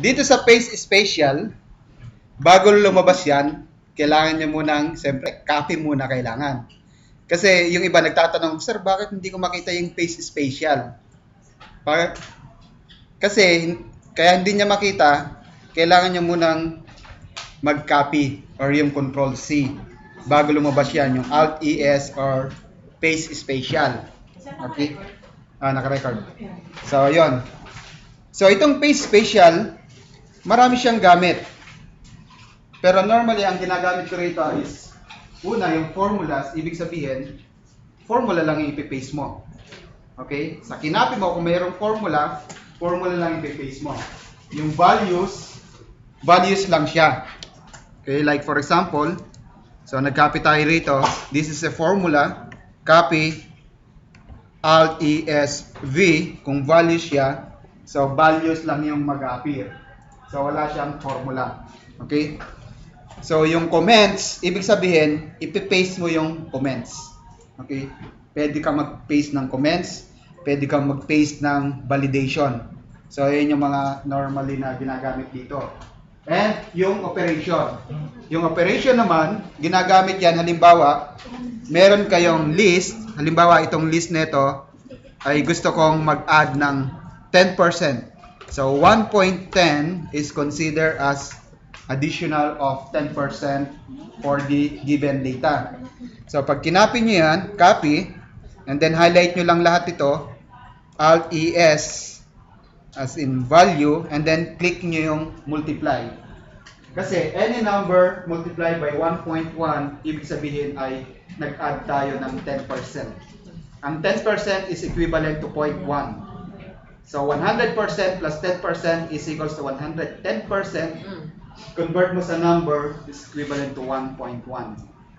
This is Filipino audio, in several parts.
Dito sa Paste Special, bago lumabas yan, kailangan nyo munang, siyempre, copy muna kailangan. Kasi yung iba nagtatanong, Sir, bakit hindi ko makita yung Paste Special? Bakit? Kasi, kaya hindi niya makita, kailangan nyo munang mag-copy or yung Control C bago lumabas yan, yung Alt-ES or Paste Special. Okay? Naka-record. So, yon. So, itong Paste Special, marami siyang gamit. Pero normally, ang ginagamit ko rito is, una, yung formulas, ibig sabihin, formula lang yung ipipaste mo. Okay? Sa kinapi mo, kung mayroong formula lang ipipaste mo. Yung values lang siya. Okay? Like for example, so nag-copy tayo rito. This is a formula. Copy, Alt-ES-V, kung values siya. So, values lang yung mag-appear. So, wala siyang formula. Okay? So, yung comments, ibig sabihin, ipipaste mo yung comments. Okay? Pwede ka mag-paste ng comments, pwede ka mag-paste ng validation. So, yun yung mga normally na ginagamit dito. And yung operation. Yung operation naman, ginagamit yan, halimbawa, meron kayong list, halimbawa itong list nito, ay gusto kong mag-add ng 10%. So, 1.10 is considered as additional of 10% for the given data. So, pag kinopy nyo yan, copy, and then highlight nyo lang lahat ito, Alt-ES, as in value, and then click nyo yung multiply. Kasi any number multiplied by 1.1, ibig sabihin ay nag-add tayo ng 10%. Ang 10% is equivalent to 0.1. So 100% plus 10% is equals to 110%. Convert mo sa number is equivalent to 1.1.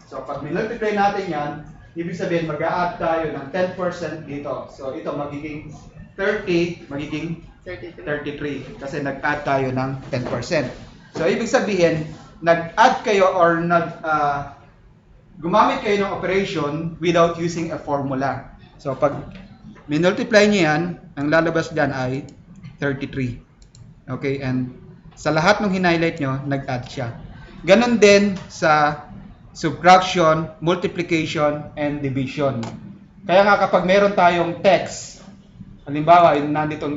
So pag multiply natin yan, ibig sabihin mag-a-add tayo ng 10% dito. So ito magiging 30, magiging 33 kasi nag-add tayo ng 10%. So ibig sabihin, nag-add kayo or gumamit kayo ng operation without using a formula. So pag minultiply niyo yan, ang lalabas dyan ay 33. Okay, and sa lahat ng hinighlight nyo, nag-add siya. Ganon din sa subtraction, multiplication, and division. Kaya nga kapag meron tayong text, halimbawa, yung nandito,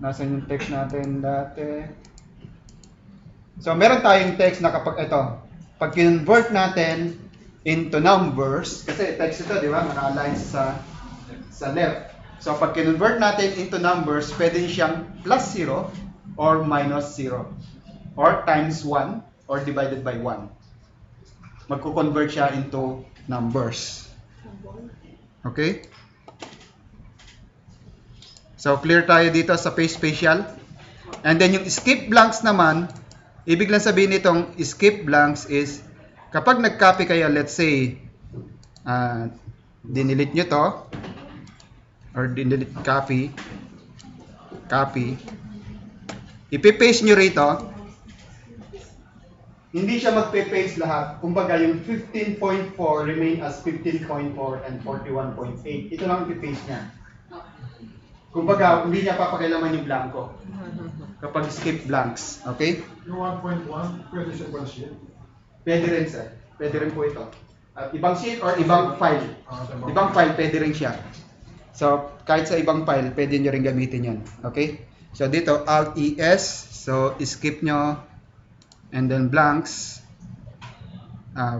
nasan yung text natin dati? So, meron tayong text na kapag ito, pag convert natin into numbers, kasi text ito, di ba? Naka-align sa left. So, pag convert natin into numbers, pwede siyang plus 0 or minus 0 or times 1 or divided by 1. Magko-convert siya into numbers. Okay? So, clear tayo dito sa Paste Special. And then, yung skip blanks naman, ibig lang sabihin nitong skip blanks is, kapag nag-copy kayo, let's say, dinilit nyo to, or dinilit copy, ipipaste nyo rito, hindi siya magpe-paste lahat. Kumbaga, yung 15.4 remain as 15.4 and 41.8. Ito lang ipipaste niya. Kumbaga, hindi niya papakailaman yung blanco. Kapag skip blanks. Okay? Yung 1.1, pwede siya ibang sheet? Pwede rin, sir. Pwede rin po ito. Ibang sheet or ibang file. Ibang file, pwede rin siya. So, kahit sa ibang file, pwede nyo rin gamitin yun. Okay? So, dito, Alt-ES. So, skip nyo. And then blanks.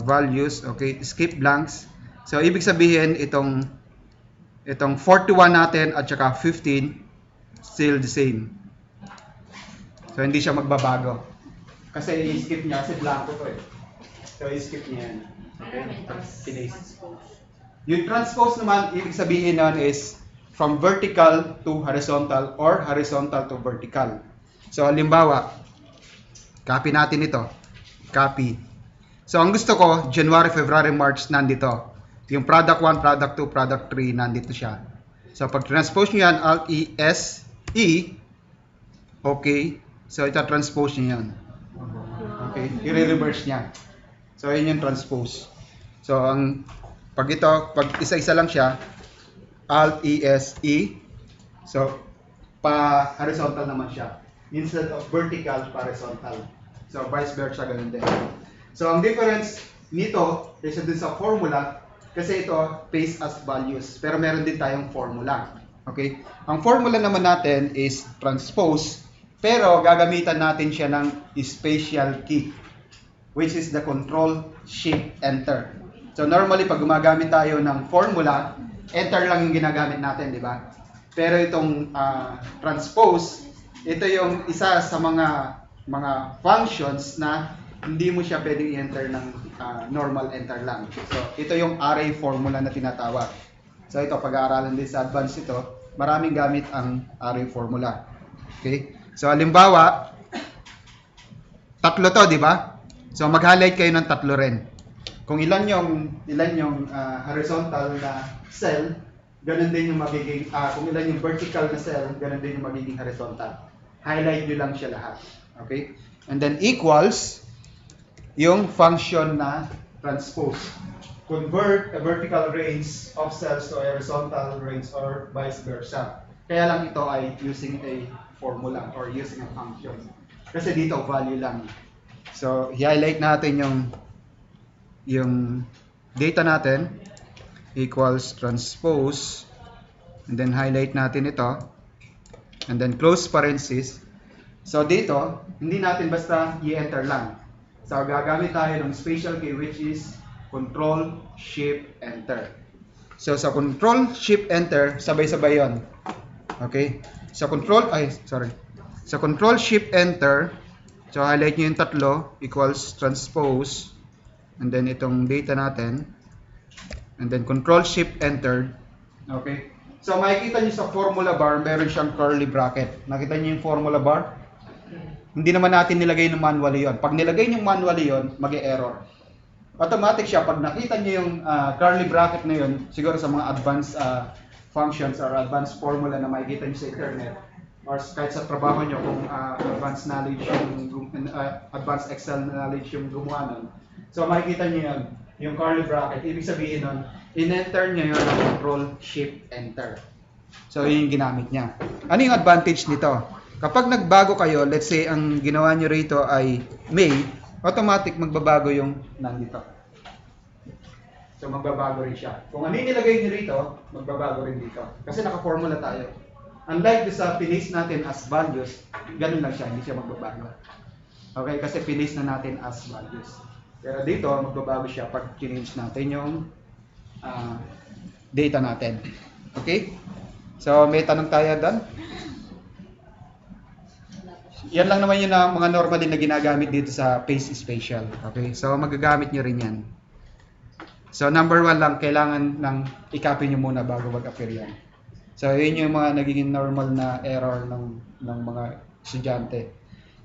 Values. Okay? Skip blanks. So, ibig sabihin, itong 41 natin at saka 15, still the same. So, hindi siya magbabago. Kasi i-skip niya, kasi blanco to eh. So, i-skip niya yan. Okay? Yung transpose naman, ibig sabihin nun is from vertical to horizontal or horizontal to vertical. So, halimbawa, copy natin ito. Copy. So, ang gusto ko, January, February, March, nandito. Yung product 1, product 2, product 3, nandito siya. So, pag transpose nyo yan, Alt-E-S-E, okay. So, ito transpose nyo yan. Okay, i-reverse niya. So, yun yung transpose. So, pag isa-isa lang siya, Alt-E-S-E. So, pa-horizontal naman siya. instead of vertical, horizontal. So, vice versa, ganun din. So, ang difference nito, kaysa dun sa formula, kasi ito, paste as values. Pero meron din tayong formula. Okay? Ang formula naman natin is transpose, pero gagamitan natin siya ng special key, which is the control shift enter. So normally pag gumagamit tayo ng formula, enter lang yung ginagamit natin, di ba? Pero itong transpose, ito yung isa sa mga functions na hindi mo siya pwedeng i-enter ng normal enter lang. So ito yung array formula na tinatawag. So ito, pag-aaralan din sa advanced ito, maraming gamit ang array formula. Okay? So halimbawa, tatlo to, di ba? So mag-highlight kayo ng tatlo rin. Kung ilan yung horizontal na cell, ganun din yung magiging kung ilan yung vertical na cell, ganun din yung magiging horizontal. Highlight nyo lang siya lahat. Okay? And then equals yung function na transpose. Convert a vertical range of cells to a horizontal range or vice versa. Kaya lang ito ay using a formula or using a function. Kasi dito value lang. So, i-highlight natin yung data natin equals transpose, and then highlight natin ito, and then close parenthesis. So dito, hindi natin basta i-enter lang. So gagamit tayo ng special key, which is control shift enter. So sa control shift enter, sabay-sabay yon. Okay? Sa control shift enter, so highlight nyo yung tatlo, equals transpose, and then itong data natin, and then control shift enter. Okay? So makikita nyo sa formula bar, meron siyang curly bracket. Nakita nyo yung formula bar? Hindi naman natin nilagay ng manually yon. Pag nilagay nyo manually yon, mag-e-error. Automatic siya. Pag nakita nyo yung curly bracket na yon, siguro sa mga advanced functions or advanced formula na makikita nyo sa internet, or kahit sa trabaho nyo kung advanced knowledge advanced Excel knowledge yung gumawa nun. So makikita nyo yun, yung curly bracket. Ibig sabihin nun, in-enter nyo yun ng control shift enter. So yun yung ginamit niya. Ano yung advantage nito? Kapag nagbago kayo, let's say ang ginawa nyo rito ay May, automatic magbabago yung nandito. So magbabago rin siya. Kung ano yung nilagay nyo rito, magbabago rin dito. Kasi naka-formula tayo. Unlike sa pinis natin as values, ganun lang siya, hindi siya magbabago. Okay, kasi pinis na natin as values. Pero dito, magbabago siya pag change natin yung data natin. Okay? So may tanong tayo doon? Yan lang naman yung mga normally na ginagamit dito sa paste spatial. Okay? So, magagamit nyo rin yan. So, number 1 lang, kailangan lang i-copy nyo muna bago mag-appear yan. So, yun yung mga nagiging normal na error ng mga estudyante.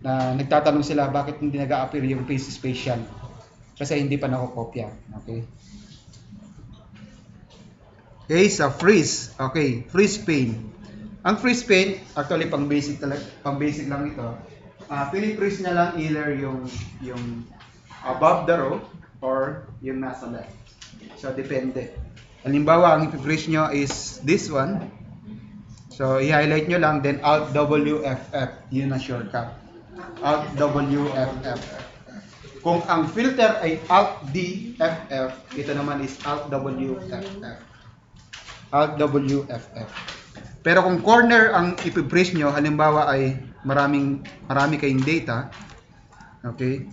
Na nagtatanong sila, bakit hindi nag-appear yung paste spatial? Kasi hindi pa nakokopya. Okay? Okay, sa freeze. Okay, freeze pane. Ang freeze pane, actually pang basic lang ito. Pini-freeze niya lang either yung above the row or yung nasa left. So depende. Halimbawa, ang i-freeze nyo is this one. So i-highlight nyo lang, then Alt WFF, yun ang shortcut. Alt WFF. Kung ang filter ay Alt DFF, ito naman is Alt WFF. Alt WFF. Pero kung corner ang ipipress nyo, halimbawa ay marami kayong data, okay?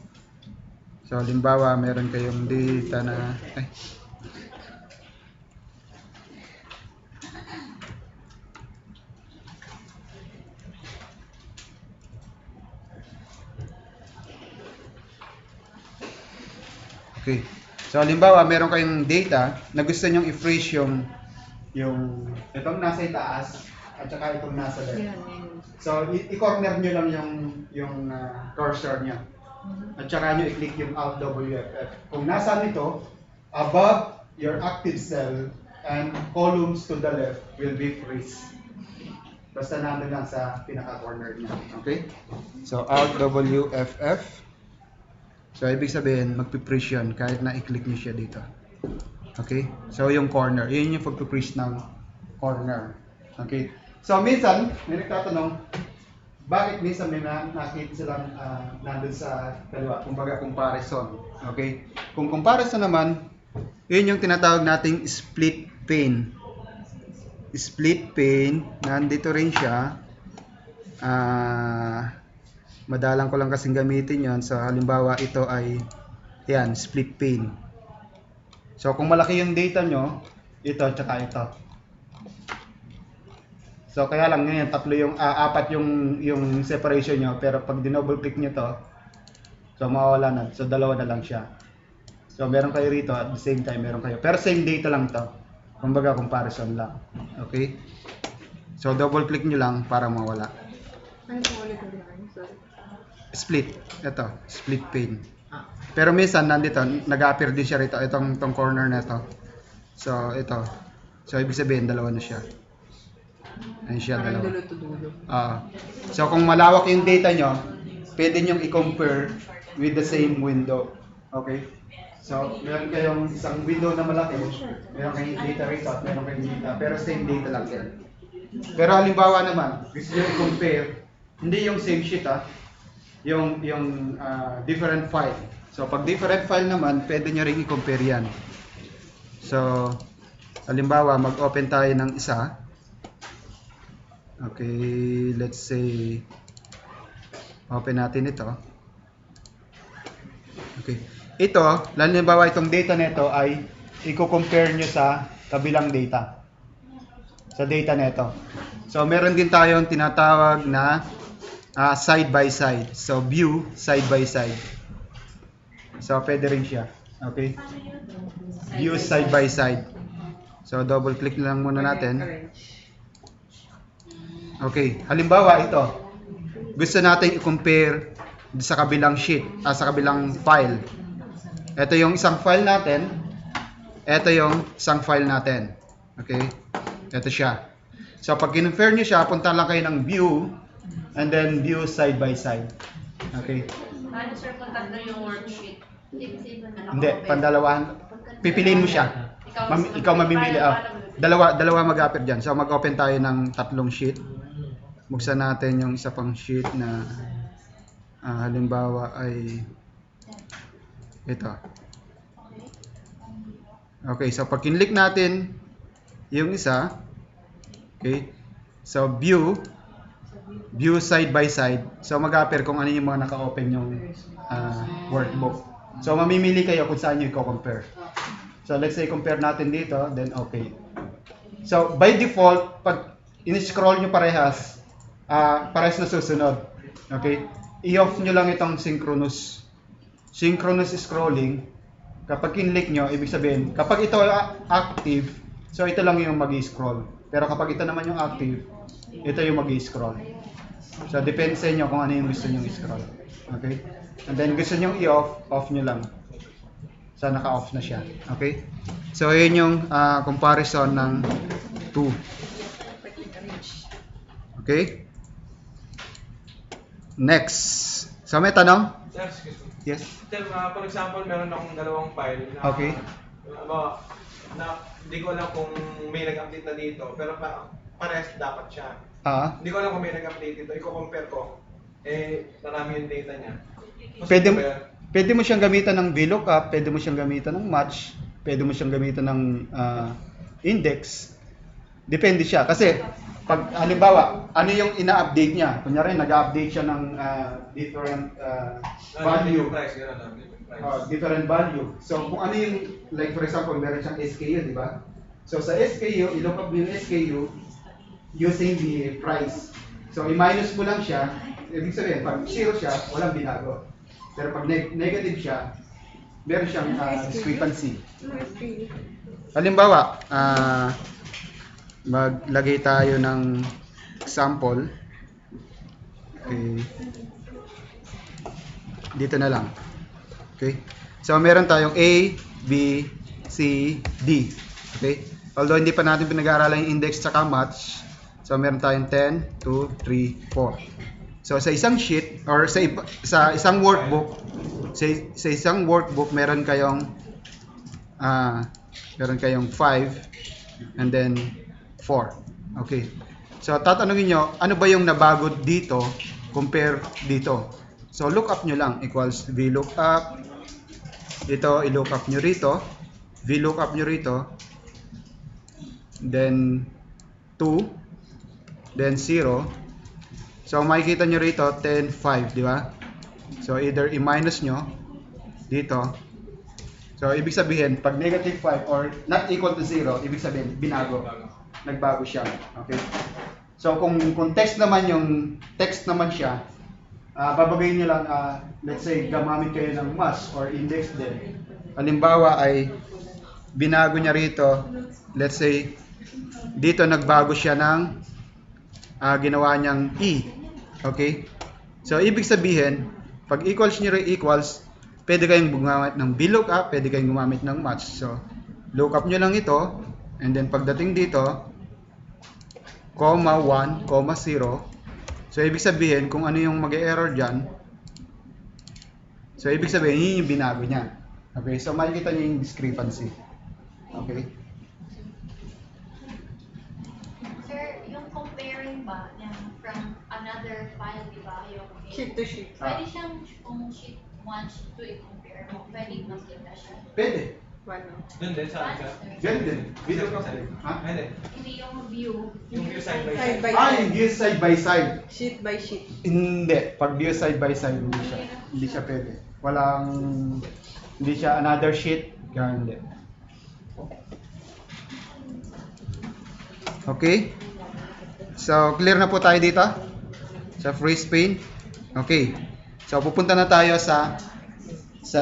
So, halimbawa, meron kayong data na, okay. So, halimbawa, meron kayong data na gusto nyong i-freeze yung itong nasa itaas at saka itong nasa left. So, i-corner nyo lang yung cursor nyo. At saka nyo i-click yung Alt WFF. Kung nasa nito, above your active cell and columns to the left will be freeze. Basta nandun lang sa pinaka-corner niya. Okay? So, Alt WFF. So, ibig sabihin, magpiprease yun kahit na i-click nyo siya dito. Okay? So, yung corner. Yun yung pag-freeze ng corner. Okay? So, minsan, may nagtatanong, Bakit minsan may nakita silang nandun sa kaliwa, kumbaga comparison. Okay? Kung comparison naman, yun yung tinatawag nating split pane. Split pane, nandito rin siya. Madalang ko lang kasing gamitin yon. So halimbawa ito ay yan, split pane. So kung malaki yung data nyo, ito tsaka ito. So kaya lang ngayon tatlo yung apat yung separation nyo, pero pag dinouble click nyo to, so mawawala na. So dalawa na lang siya. So meron kayo rito at the same time meron kayo. Pero same data lang to. Kumbaga comparison lang. Okay? So double click nyo lang para mawala. Ano po ulit ang line? Sorry. Split. Ito, split pane. Pero minsan nandito, nag-appear din siya rito, itong corner na ito. So ito. So ibig sabihin dalawa na siya. Ayan siya, Parang dalawa. dulo to dulo. So kung malawak yung data nyo, pwede nyo i-compare with the same window. Okay? So meron kayong isang window na malaki, meron kayong data rito at meron kayong data, pero same data lang yan. Pero halimbawa naman, gusto nyo i-compare, hindi yung same sheet yung different file. So pag different file naman, pwede nyo rin i-compare yan. So halimbawa, mag-open tayo ng isa. Okay, let's say open natin ito. Okay. Ito, halimbawa itong data nito ay i-compare nyo sa kabilang data. Sa data nito. So meron din tayong tinatawag na side by side. So view side by side. So pwede rin siya. Okay? View side by side. So double click lang muna natin. Okay, halimbawa ito. Gusto natin i-compare sa kabilang sheet, sa kabilang file. Ito yung isang file natin. Ito yung isang file natin. Okay? Ito siya. So pag kinonfirm niyo siya, punta lang kayo ng view and then view side by side. Okay? Paano sir kung tatlo yung worksheet? Hindi, pandalawahan. Pipiliin mo siya. Ikaw mamimili. Dalawa mag-appear dyan. So mag-open tayo ng tatlong sheet. Buksan natin yung isa pang sheet na halimbawa ay ito. Okay, so pag kinlik natin yung isa, okay, so view side by side, so mag-appear kung ano yung mga naka-open yung workbook. So mamimili kayo kung saan nyo i-compare. So let's say compare natin dito, then okay. So by default, pag in-scroll nyo parehas na susunod. Okay? I-off nyo lang itong synchronous scrolling. Kapag kinlik nyo, ibig sabihin, kapag ito active, so ito lang yung mag-scroll. Pero kapag ito naman yung active, ito yung mag-scroll. So depende sa inyo kung ano yung gusto nyo i-scroll. Okay? And then gusto nyo i-off, off nyo lang. So naka-off na siya. Okay? So yun yung comparison ng 2. Okay? Next. So may tanong? Sir, excuse me. Yes. Sir, for example, meron akong dalawang file na, Okay. Na hindi ko alam kung may nag-update na dito, pero parehas dapat siya. Hindi ko alam kung may nag-update dito. I-compare ko. Marami yung data niya. Pwede mo siyang gamitan ng VLOOKUP, pwede mo siyang gamitan ng match, pwede mo siyang gamitan ng index. Depende siya. Kasi, pag halimbawa, ano yung ina-update niya? Kunyari, nag-update siya ng different value. Different value. So, kung ano yung, like for example, meron siyang SKU, di ba? So, sa SKU, i-look up yung SKU using the price. So, i-minus mo lang siya. Ibig sabihin, pag 0 siya, walang binago. Pero pag negative siya, meron siyang discrepancy. Halimbawa, maglagay tayo ng example. Okay. Dito na lang. Okay. So meron tayong A, B, C, D. Okay. Although hindi pa natin pinag-aaralan yung index tsaka match. So meron tayong 10, 2, 3, 4. So sa isang sheet or sa isang workbook, sa isang workbook meron kayong 5 and then 4. Okay. So tatanungin nyo, ano ba yung nabago dito compare dito. So lookup nyo lang equals VLOOKUP. Ito i-lookup nyo rito. VLOOKUP nyo rito. Then 2. Then 0. So makikita nyo rito 10, 5, di ba? So either i-minus nyo dito. So ibig sabihin, pag negative 5 or not equal to 0, ibig sabihin binago. Nagbago siya. Okay? So kung text naman siya, babagayin niyo lang, let's say gamamit kayo ng mas or index din. Halimbawa ay binago niya rito, let's say dito nagbago siya ng ginawa niyang e. Okay? So ibig sabihin, pag equals niyo rin equals, pwede kayong gumamit ng VLOOKUP, pwede kayong gumamit ng match. So lookup nyo lang ito, and then pagdating dito, comma 1, comma 0. So ibig sabihin kung ano yung mag-error dyan, so ibig sabihin yun yung binago niya. Okay, so makikita niyo yung discrepancy. Okay. Sir, yung comparing ba yan from another file, di ba? Yung Sheet to sheet. Pwede siyang kung sheet 1, sheet 2 i-compare mo. Pwede makita siya. Pwede. One. Doon din sa akin. Ganun din. Video ka. Ha? Hindi. Hindi yung view. Yung view side by Side side. by Yung side. view side by side. Sheet by sheet. Hindi. Pag view side by side, hindi siya pwede. Hindi siya another sheet. Ganun hindi. Okay? So, clear na po tayo dito? Sa freeze pane? Okay. So, pupunta na tayo sa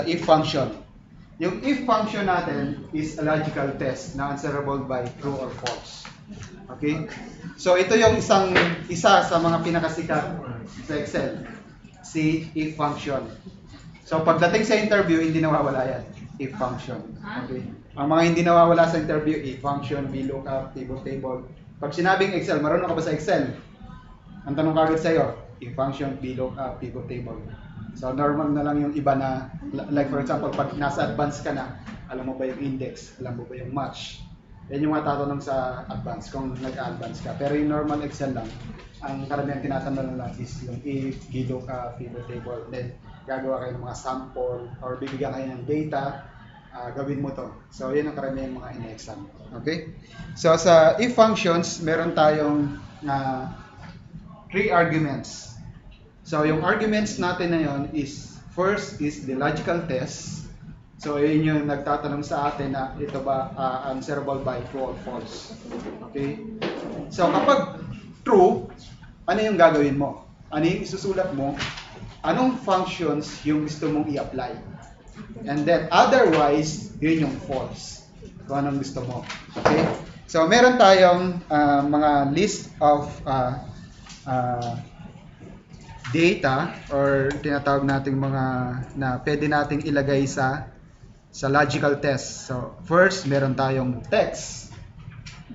if function. Yung if function natin is a logical test na answerable by true or false. Okay? So, ito yung isa sa mga pinakasikat sa Excel. Si if function. So, pagdating sa interview, hindi nawawala yan. If function. Okay? Ang mga hindi nawawala sa interview, if function, VLOOKUP, pivot table. Pag sinabing Excel, marunong ka ba sa Excel? Ang tanong kagad sa'yo, if function, VLOOKUP, pivot table. So, normal na lang yung iba na, like for example, pag nasa advanced ka na, alam mo ba yung index, alam mo ba yung match. Yan yung matatanong sa advanced, kung nag-advance ka. Pero yung normal Excel lang, ang karamihan tinatanong lang is yung if, VLOOKUP, pivot table, then gagawa kayo ng mga sample, or bibigyan kayo ng data, gawin mo to. So, yun ang karamihan mga in-exam. Okay? So, sa if functions, meron tayong 3 arguments. So, yung arguments natin na yun is, first is the logical test. So, yun yung nagtatanong sa atin na ito ba answerable by true or false. Okay? So, kapag true, ano yung gagawin mo? Ano yung isusulat mo? Anong functions yung gusto mong i-apply? And then, otherwise, yun yung false. Kung anong gusto mo. Okay? So, meron tayong mga list of data or tinatawag nating mga na pwede nating ilagay sa logical test. So, first, meron tayong text.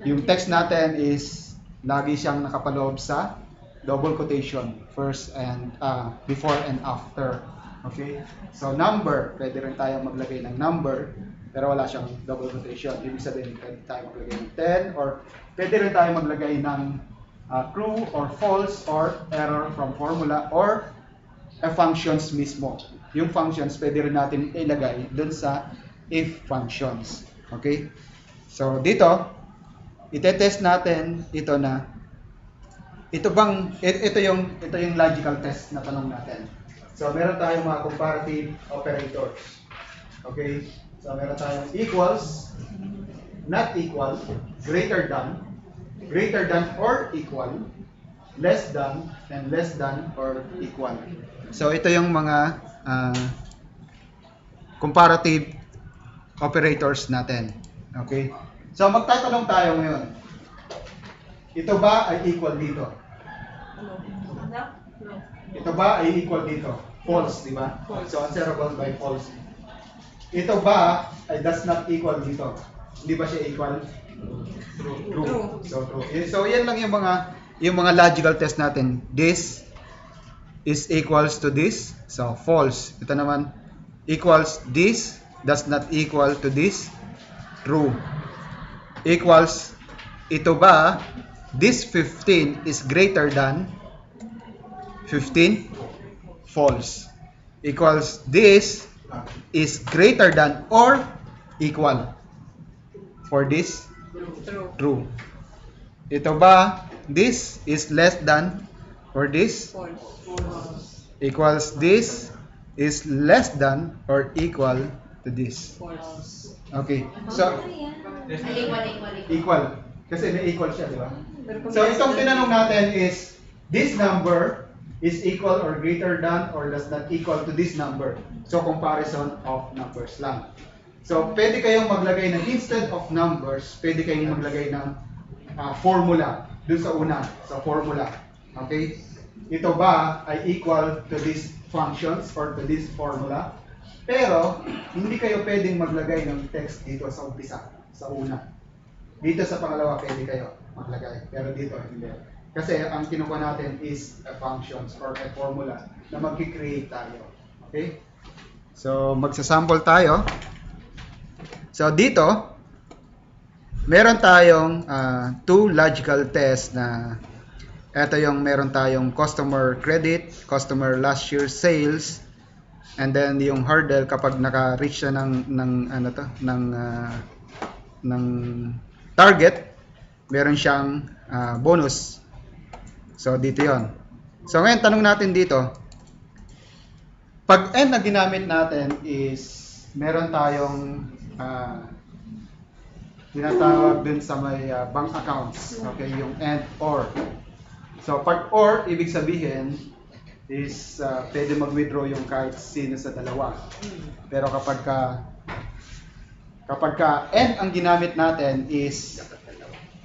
Yung text natin is lagi siyang nakapaloob sa double quotation, first and before and after. Okay? So, number, pwede rin tayong maglagay ng number, pero wala siyang double quotation. Ibig sabihin, pwede tayong maglagay ng 10, or pwede rin tayong maglagay ng true or false or error from formula or functions mismo. Yung functions pwede rin natin ilagay dun sa if functions. Okay? So dito, itetest natin ito na ito yung logical test na tanong natin. So meron tayong mga comparative operators. Okay? So meron tayong equals, not equal, greater than or equal, less than, and less than or equal. So ito yung mga comparative operators natin. Okay? So magtatanong tayo ngayon. Ito ba ay equal dito? Ito ba ay equal dito? False, di ba? So answerable by false. Ito ba ay does not equal dito? Hindi ba siya equal? True. So true. So yan lang yung mga logical test natin. This is equals to this. So false. Ito naman equals this does not equal to this. True. Equals ito ba this 15 is greater than 15, false. Equals this is greater than or equal. For this, True. true. Ito ba, this is less than, for this, False. equals this is less than or equal to this. False. Okay, so equal. Kasi may equal siya, di ba? Pero kung So less itong than- tinanong natin is, this number is equal or greater than or less than equal to this number. So comparison of numbers lang. So pwede kayong maglagay ng, instead of numbers, pwede kayong maglagay ng formula dun sa una, sa formula. Okay? Ito ba ay equal to these functions or to this formula? Pero hindi kayo pwedeng maglagay ng text dito sa umpisa, sa una. Dito sa pangalawa pwede kayo maglagay, pero dito hindi. Kasi ang kinuha natin is a functions or a formula na mag-create tayo. Okay? So, magsasample tayo. So, dito, meron tayong two logical tests na ito yung meron tayong customer credit, customer last year sales, and then yung hurdle kapag naka-reach na ng target, meron siyang bonus. So, dito yon. So, ngayon, tanong natin dito. Pag and na ginamit natin is, meron tayong tinatawag dun sa may bank accounts. Okay, yung and or. So, pag or, ibig sabihin is pwede mag-withdraw yung kahit sino sa dalawa. Pero kapag ka and ang ginamit natin is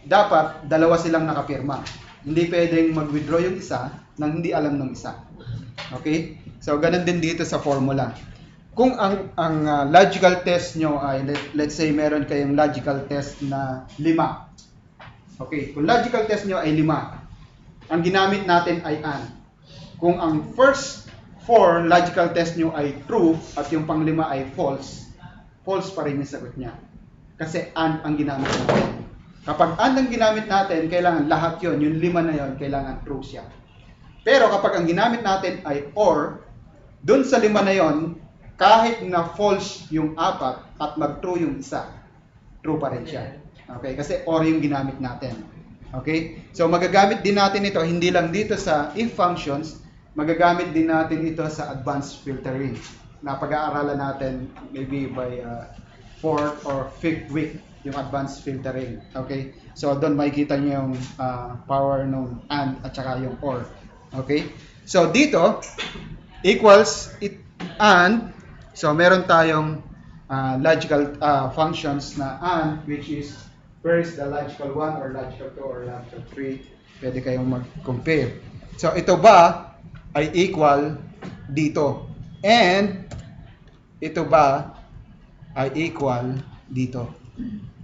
dapat dalawa silang nakapirma. Hindi pwedeng mag-withdraw yung isa nang hindi alam ng isa. Okay? So, ganun din dito sa formula. Kung ang logical test nyo ay, let's say, meron kayong logical test na 5. Okay? Kung logical test nyo ay 5, ang ginamit natin ay and. Kung ang first 4 logical test nyo ay true at yung pang-5 ay false, false pa rin yung sagot niya. Kasi and ang ginamit natin. Kapag and ang ginamit natin, kailangan lahat yon, yung 5 na yon, kailangan true siya. Pero kapag ang ginamit natin ay or, dun sa 5 na yon, kahit na false yung 4 at mag-true yung isa, true pa rin siya. Okay? Kasi or yung ginamit natin. Okay? So magagamit din natin ito, hindi lang dito sa if functions, magagamit din natin ito sa advanced filtering na pag-aaralan natin maybe by 4th or 5th week, yung advanced filtering. Okay? So doon makikita niyo yung power ng and at saka yung or. Okay? So dito equals it and, so meron tayong logical functions na and, which is first the logical 1 or logical 2 or logical 3. Pwede kayong mag-compare. So ito ba ay equal dito? And ito ba ay equal dito?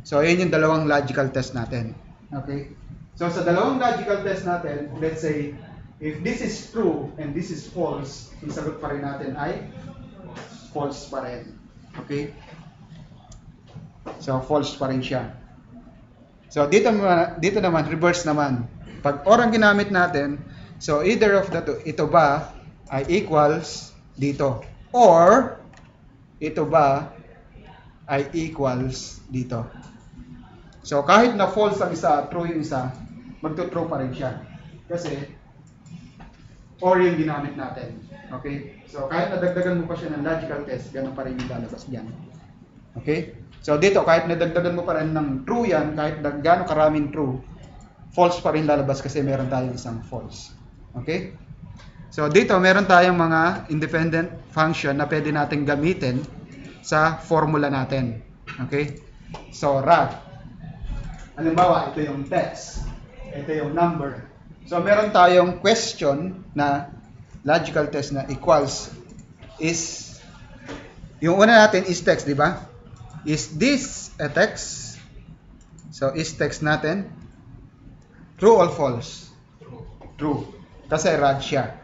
So, yun yung dalawang logical test natin. Okay? So, sa dalawang logical test natin, let's say, if this is true and this is false, yung sagot pa rin natin ay false pa rin. Okay? So, false pa rin siya. So, dito naman, reverse naman. Pag or ang ginamit natin, so, either of the two, ito ba ay equals dito? Or, ito ba ay equals dito? So, kahit na false ang isa, true yung isa, magto-true pa rin siya. Kasi, or yung ginamit natin. Okay? So, kahit nadagdagan mo pa siya ng logical test, ganun pa rin yung lalabas dyan. Okay? So, dito, kahit nadagdagan mo pa rin ng true yan, kahit gano'ng karaming true, false pa rin lalabas kasi meron tayong isang false. Okay? So, dito, meron tayong mga independent function na pwede natin gamitin sa formula natin. Okay? So, rad. Halimbawa, ito yung text. Ito yung number. So, meron tayong question na logical test na equals is, yung una natin is text, di ba? Is this a text? So, is text natin true or false? True. Kasi rad siya.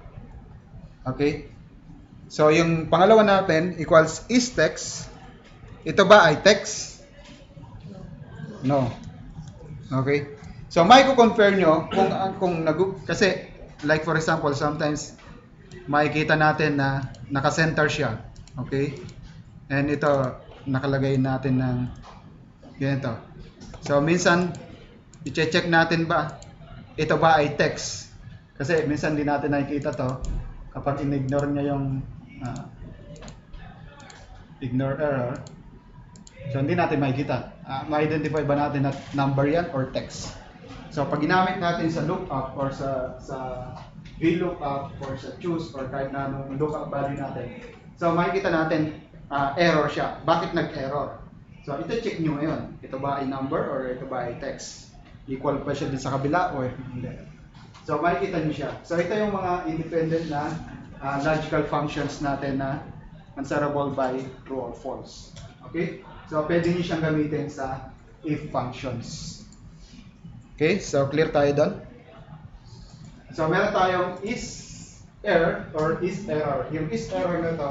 Okay? So, yung pangalawa natin equals is text. Ito ba ay text? No. Okay? So, may ko-compare nyo kasi like for example, sometimes makikita natin na naka-center siya. Okay? And ito, nakalagay natin ng ganito. So, minsan, i-check natin ba, ito ba ay text? Kasi minsan di natin nakikita to kapag in-ignore niya yung ignore error. So, hindi natin makikita. Ma-identify ba natin na number yan or text? So, pag ginamit natin sa lookup or sa VLOOKUP or sa choose or kahit na anong lookup value natin. So, makikita natin error siya. Bakit nag-error? So, ito check nyo ngayon. Ito ba ay number or ito ba ay text? Equal pa siya din sa kabila or hindi? So, makikita nyo siya. So, ito yung mga independent na logical functions natin na answerable by true or false. Okay? So, pwede nyo siyang gamitin sa if functions. Okay? So, clear tayo doon? So, meron tayong is error or is error. Yung is error na to,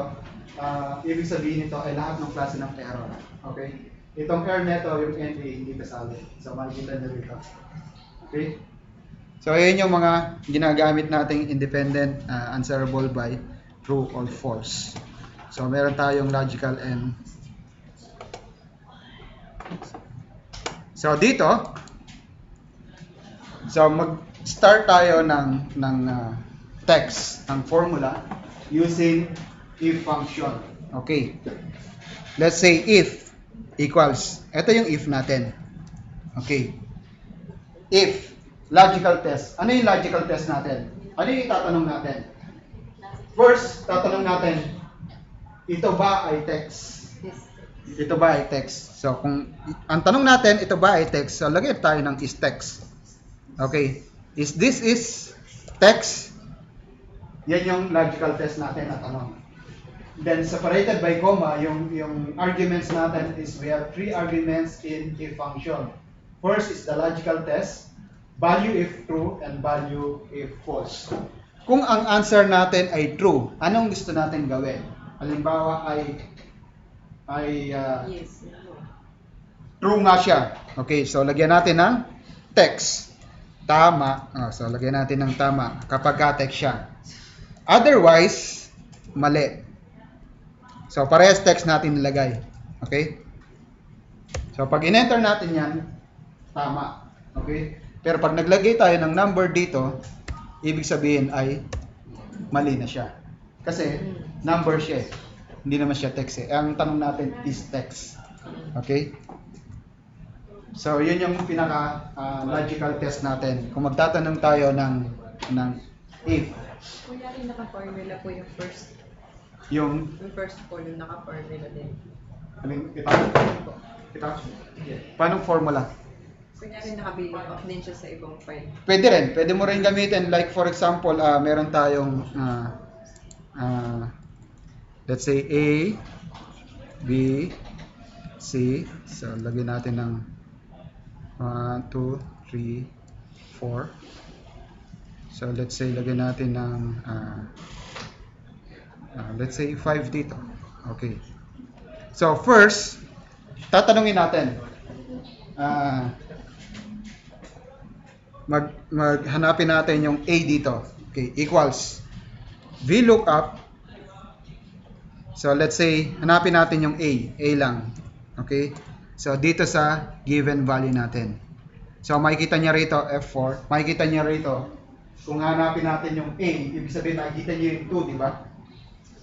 ibig sabihin nito ay lahat ng klase ng error. Okay? Itong error nito, yung NA, hindi kasali. So, makikita nyo rito. Okay? So, ayan yung mga ginagamit nating independent answerable by true or false. So, meron tayong logical and so, dito, so mag-start tayo ng text, ng formula using if function. Okay. Let's say if equals, ito yung if natin. Okay. If, logical test. Ano yung logical test natin? Ano yung itatanong natin? First, tatanong natin, ito ba ay text? Ito ba ay text? So, kung ang tanong natin, ito ba ay text? So, lagyan tayo ng is text. Okay. Is this is text? Yan yung logical test natin na tanong. Then, separated by comma, yung arguments natin is we have three arguments in a function. First is the logical test, value if true, and value if false. Kung ang answer natin ay true, anong gusto natin gawin? Halimbawa ay Yes. true nga siya. Okay, so lagyan natin ng text. Tama. So lagyan natin ng tama kapag text siya. Otherwise, mali. So parehas text natin nilagay. Okay? So pag in-enter natin yan, tama. Okay? Pero pag naglagay tayo ng number dito, ibig sabihin ay mali na siya. Kasi number siya eh. Hindi naman siya text eh. Ang tanong natin is text. Okay? So, yun yung pinaka logical test natin. Kung magtatanong tayo ng if. Kuya, naka-formula po yung first. Yung Yung first po, yung naka-formula din. ito? Paano formula? Kuya, naka-billing off din siya sa ibang file. Pwede rin. Pwede mo rin gamitin. Like for example, meron tayong let's say A, B, C. So, lagyan natin ng 1, 2, 3, 4. So, let's say, lagyan natin ng let's say 5 dito. Okay. So, first, tatanungin natin. Maghanapin natin yung A dito. Okay, equals VLOOKUP. So, let's say, hanapin natin yung A. A lang. Okay? So, dito sa given value natin. So, makikita niya rito, F4. Makikita niya rito, kung hanapin natin yung A, ibig sabihin, makikita niya yung 2, di ba?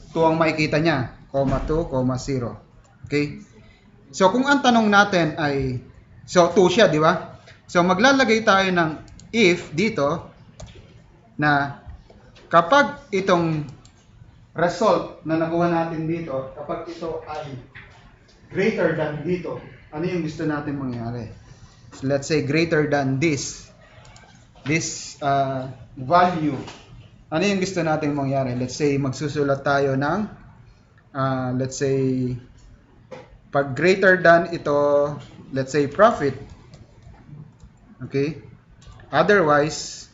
2 ang makikita niya. 2, 0. Okay? So, kung ang tanong natin ay, so, 2 siya, di ba? So, maglalagay tayo ng if dito, na kapag itong result na nakuha natin dito, kapag ito ay greater than dito, ano yung gusto natin mangyari? So let's say greater than this value. Ano yung gusto natin mangyari? Let's say magsusulat tayo ng let's say pag greater than ito, let's say profit. Okay? Otherwise,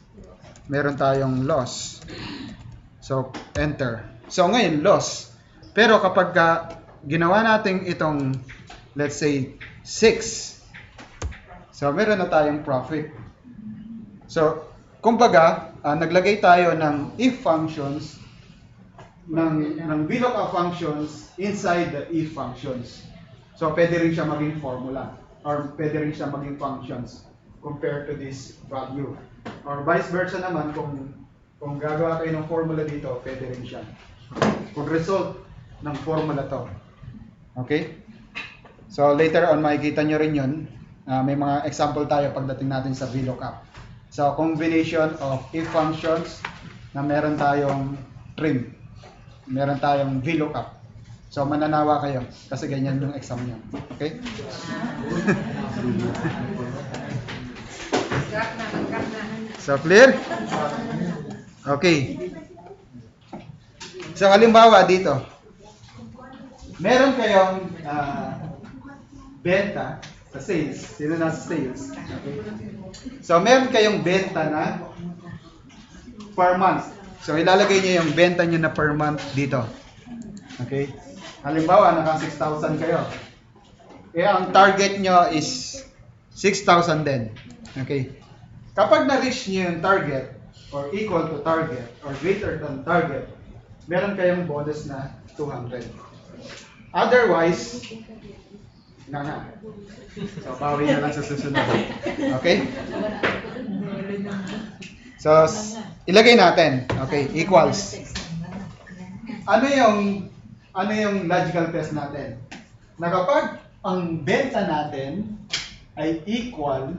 meron tayong loss. So, enter. So, ngayon, loss. Pero kapag ginawa natin itong, let's say, 6. So, meron na tayong profit. So, kumbaga, naglagay tayo ng if functions ng VLOOKUP functions inside the if functions. So, pwede rin siya maging formula or pwede rin siya maging functions compared to this value. Or vice versa naman, kung gagawa kayo ng formula dito, pwede rin siya. Kung result ng formula to. Okay? So, later on, makikita nyo rin yun. May mga example tayo pagdating natin sa VLOOKUP. So, combination of if functions na meron tayong trim. Meron tayong VLOOKUP. So, mananawa kayo kasi ganyan yung exam nyo. Okay? So, clear? Okay. So, halimbawa dito. Meron kayong benta sa sales. Sino nasa sales? Okay. So, meron kayong benta na per month. So, ilalagay niyo yung benta niyo na per month dito. Okay? Halimbawa, naka 6,000 kayo. Kaya ang target nyo is 6,000 din. Okay? Kapag na-reach nyo yung target, or equal to target, or greater than target, meron kayong bonus na 200. Otherwise, nga. So, bawi na lang sa susunod. Okay? So, ilagay natin. Okay, equals. Ano yung logical test natin? Na kapag ang benta natin ay equal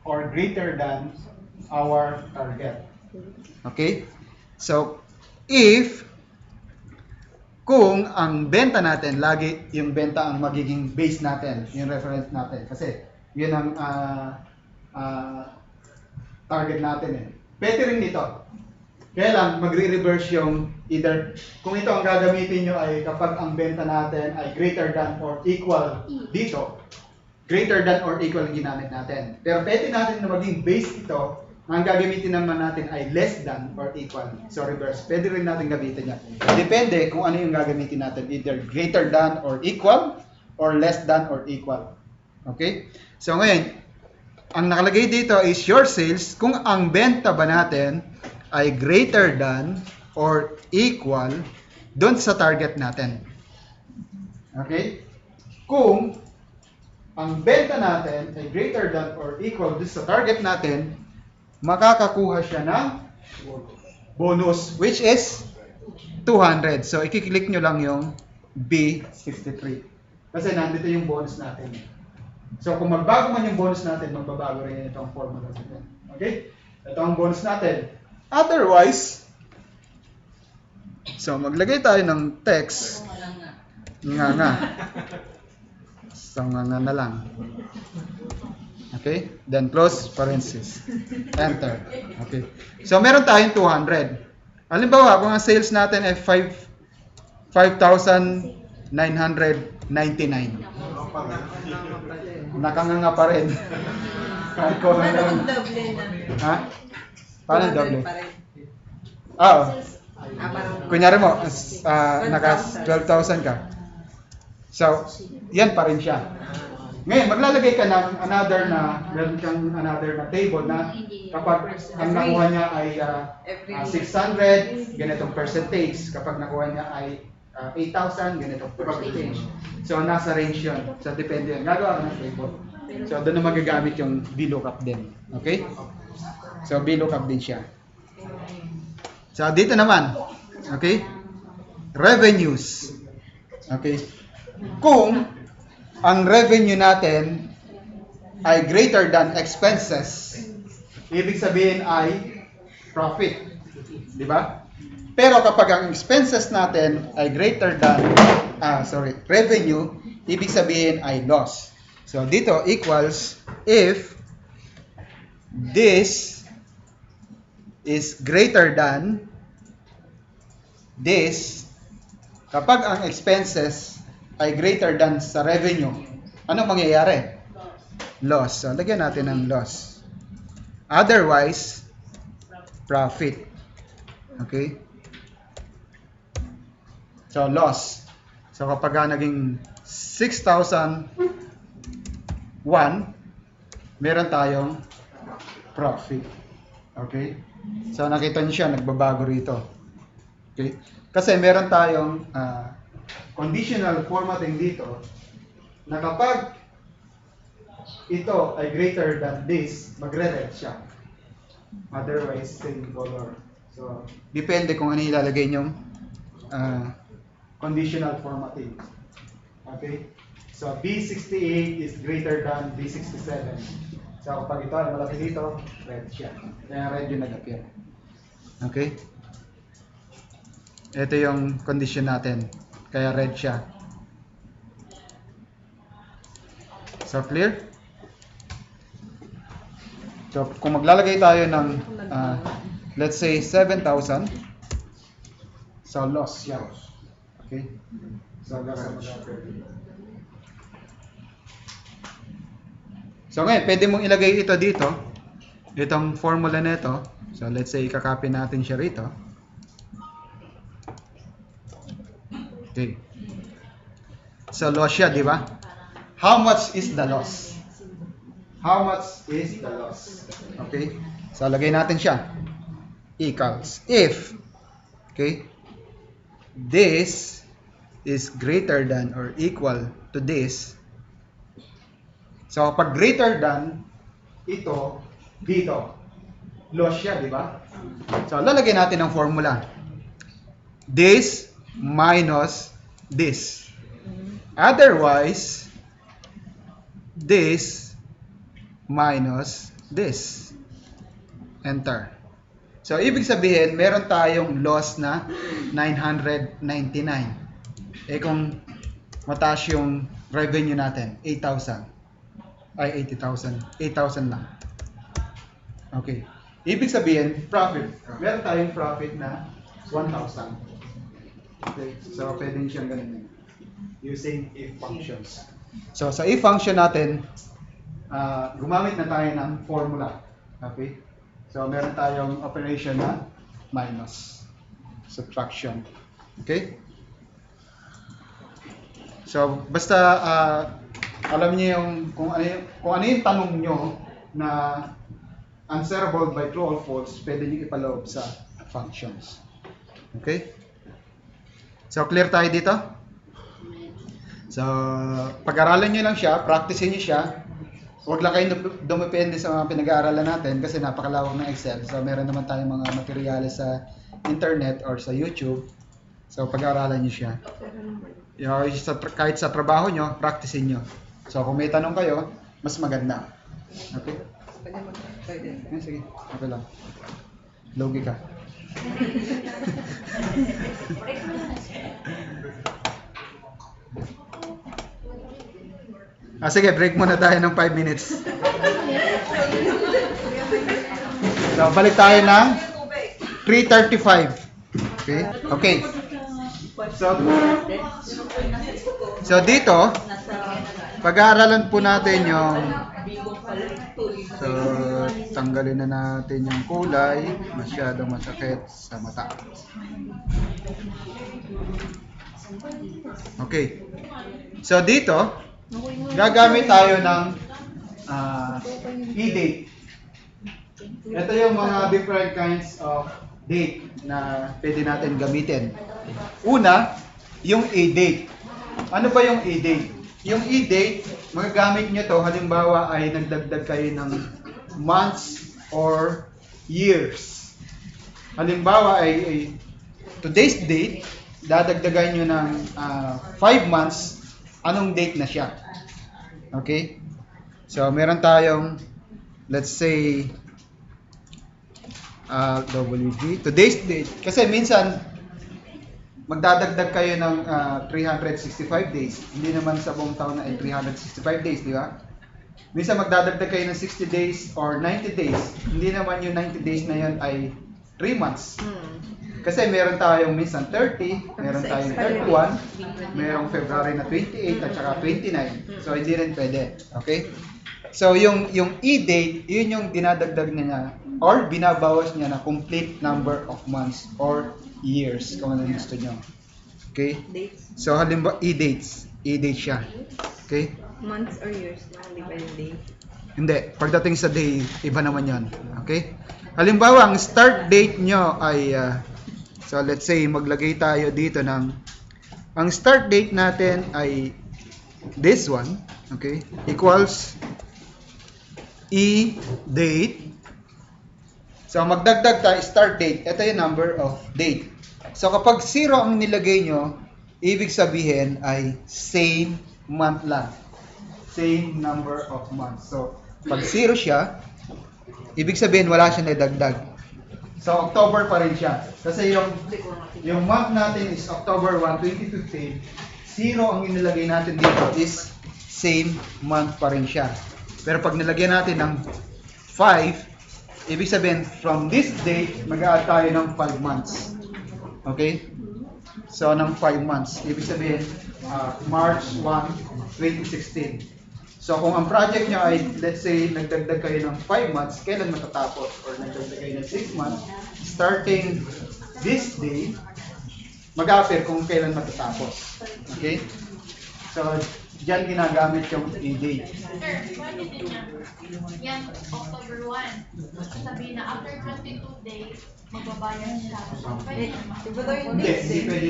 or greater than our target. Okay? So, kung ang benta natin, lagi yung benta ang magiging base natin, yung reference natin. Kasi, yun ang target natin eh. Pwede rin dito. Kaya lang, magre-reverse yung either, kung ito ang gagamitin nyo ay kapag ang benta natin ay greater than or equal dito, greater than or equal ang ginamit natin. Pero pwede natin na maging base ito, ang gagamitin naman natin ay less than or equal. So reverse, pwede rin natin gamitin yan. Depende kung ano yung gagamitin natin, either greater than or equal, or less than or equal. Okay? So ngayon, ang nakalagay dito is your sales, kung ang benta ba natin ay greater than or equal doon sa target natin. Okay? Kung ang benta natin ay greater than or equal doon sa target natin, makakakuha siya ng bonus, which is 200. So, i-click nyo lang yung B63. Kasi nandito yung bonus natin. So, kung magbago man yung bonus natin, magbabago rin itong formula natin. Okay? Ito ang bonus natin. Otherwise, so maglagay tayo ng text. Nga. So, nga na lang. Okay? Then close parenthesis. Enter. Okay. So, meron tayong 200. Halimbawa, kung ang sales natin ay 5,999. Nakanganga pa rin. Kahit ko na lang. Ha? Paano doble? Oo. Kunyari mo, naka 12,000 ka. So, yan pa rin siya. Ngayon, maglalagay ka ng meron kang another na table na kapag ang nakuha niya ay 600, ganitong percentage. Kapag nakuha niya ay 8,000, ganitong percentage. So, nasa range yun. So, depende yun. Gagawa ka ng table. So, doon na magagamit yung VLOOKUP din. Okay? So, VLOOKUP din siya. So, dito naman. Okay? Revenues. Okay? Kung ang revenue natin ay greater than expenses, ibig sabihin ay profit. Di ba? Pero kapag ang expenses natin ay greater than, revenue, ibig sabihin ay loss. So, dito equals if this is greater than this, kapag ang expenses ay greater than sa revenue, ano mangyayari? Loss. So, lagyan natin ng loss. Otherwise, profit. Okay? So, loss. So, kapag naging 6,001, meron tayong profit. Okay? So, nakita niyo siya, nagbabago rito. Okay? Kasi meron tayong conditional formatting dito na kapag ito ay greater than this, magre-red siya. Otherwise, same color. So, depende kung ano ilalagay nyong conditional formatting. Okay? So, B68 is greater than B67. So, kapag ito ay malaki dito, red siya. Kaya red yung nag-appear. Okay? Ito yung condition natin. Kaya red siya. So, clear? So, kung maglalagay tayo ng, let's say, 7,000. So, loss siya. Okay? So, loss ang mag-appear. So, ngayon, pwede mong ilagay ito dito. Itong formula nito. So, let's say, ikakopy natin siya rito. Okay. So, loss siya, di ba? How much is the loss? How much is the loss? Okay? So, lagay natin siya. Equals. If, okay, this is greater than or equal to this. So, pag greater than, ito, dito. Loss siya, di ba? So, lalagay natin ang formula. This minus this. Otherwise, this minus this. Enter. So, ibig sabihin, meron tayong loss na 999. Eh, kung mataas yung revenue natin, 8,000. Ay, 80,000. 8,000 lang. Okay. Ibig sabihin, profit. Meron tayong profit na 1,000. Okay. So, pwede siyang ganun. Using if functions. So, sa if function natin, gumamit na tayo ng formula. Okay? So, meron tayong operation na minus. Subtraction. Okay? So, basta alam niyo yung kung ano yung tanong nyo na answerable by true or false, pwede niyo ipaloob sa functions. Okay? So, clear tayo dito? So, pag-aralan nyo lang siya, practicein nyo siya. Huwag lang kayo dumepende sa mga pinag-aaralan natin kasi napakalawak ng Excel. So, meron naman tayong mga materyales sa internet or sa YouTube. So, pag-aaralan nyo siya. Kahit sa trabaho nyo, practicein nyo. So, kung may tanong kayo, mas maganda. Okay? Pwede. Sige, okay lang. Logi ka. Sige, break muna tayo ng 5 minutes. So, balik tayo ng 3:35. Okay? Okay. So dito, pag-aaralan po natin yung tanggalin na natin yung kulay, masyadong masakit sa mata. Okay. So dito, gagamit tayo ng e-date. Ito yung mga different kinds of date na pwede natin gamitin. Una, yung e-date. Ano ba yung e-date? Yung e-date, magagamit nyo to halimbawa ay nagdagdag kayo ng months or years. Halimbawa ay today's date, dadagdagan nyo ng 5 months, anong date na siya? Okay? So, meron tayong, let's say, WD, today's date. Kasi minsan, magdadagdag kayo ng 365 days. Hindi naman sa buong taon na ay 365 days, di ba? Minsan magdadagdag kayo ng 60 days or 90 days. Hindi naman yung 90 days na yun ay 3 months. Kasi meron tayong minsan 30, meron tayong 31, merong February na 28 at saka 29. So, hindi rin pwede. Okay? So, yung e-date, yun yung dinadagdag niya or binabawas niya na complete number of months or years kung ano gusto nyo. Okay? Dates? So, halimbawa, e-dates. E-date siya. Okay? Months or years na, di ba yung day? Hindi. Pagdating sa day, iba naman yon. Okay? Halimbawa, ang start date nyo ay So let's say maglagay tayo dito ng ang start date natin ay this one, okay? Equals e-date. So magdagdag tayo start date. Ito yung number of date. So kapag 0 ang nilagay nyo, ibig sabihin ay same month lang. Same number of months. So pag 0 siya, ibig sabihin wala siya nadagdag. So October pa rin siya. Kasi yung month natin is October 1, 2015. 0 ang inilagay natin dito is same month pa rin siya. Pero pag nilagyan natin ng 5, ibig sabihin from this date, mag-add tayo ng 5 months. Okay? So ng 5 months. Ibig sabihin March 1, 2016. So kung ang project nyo ay, let's say, nagdagdag kayo ng 5 months, kailan matatapos? Or nagdagdag kayo ng 6 months, starting this day, mag-appear kung kailan matatapos. Okay? So, dyan ginagamit yung e-date. Sir, pwede din yan October 1. Sabihin na after 22 days, magbabayad siya. Pwede naman. Iba daw yung Hindi, dates hindi eh. pwede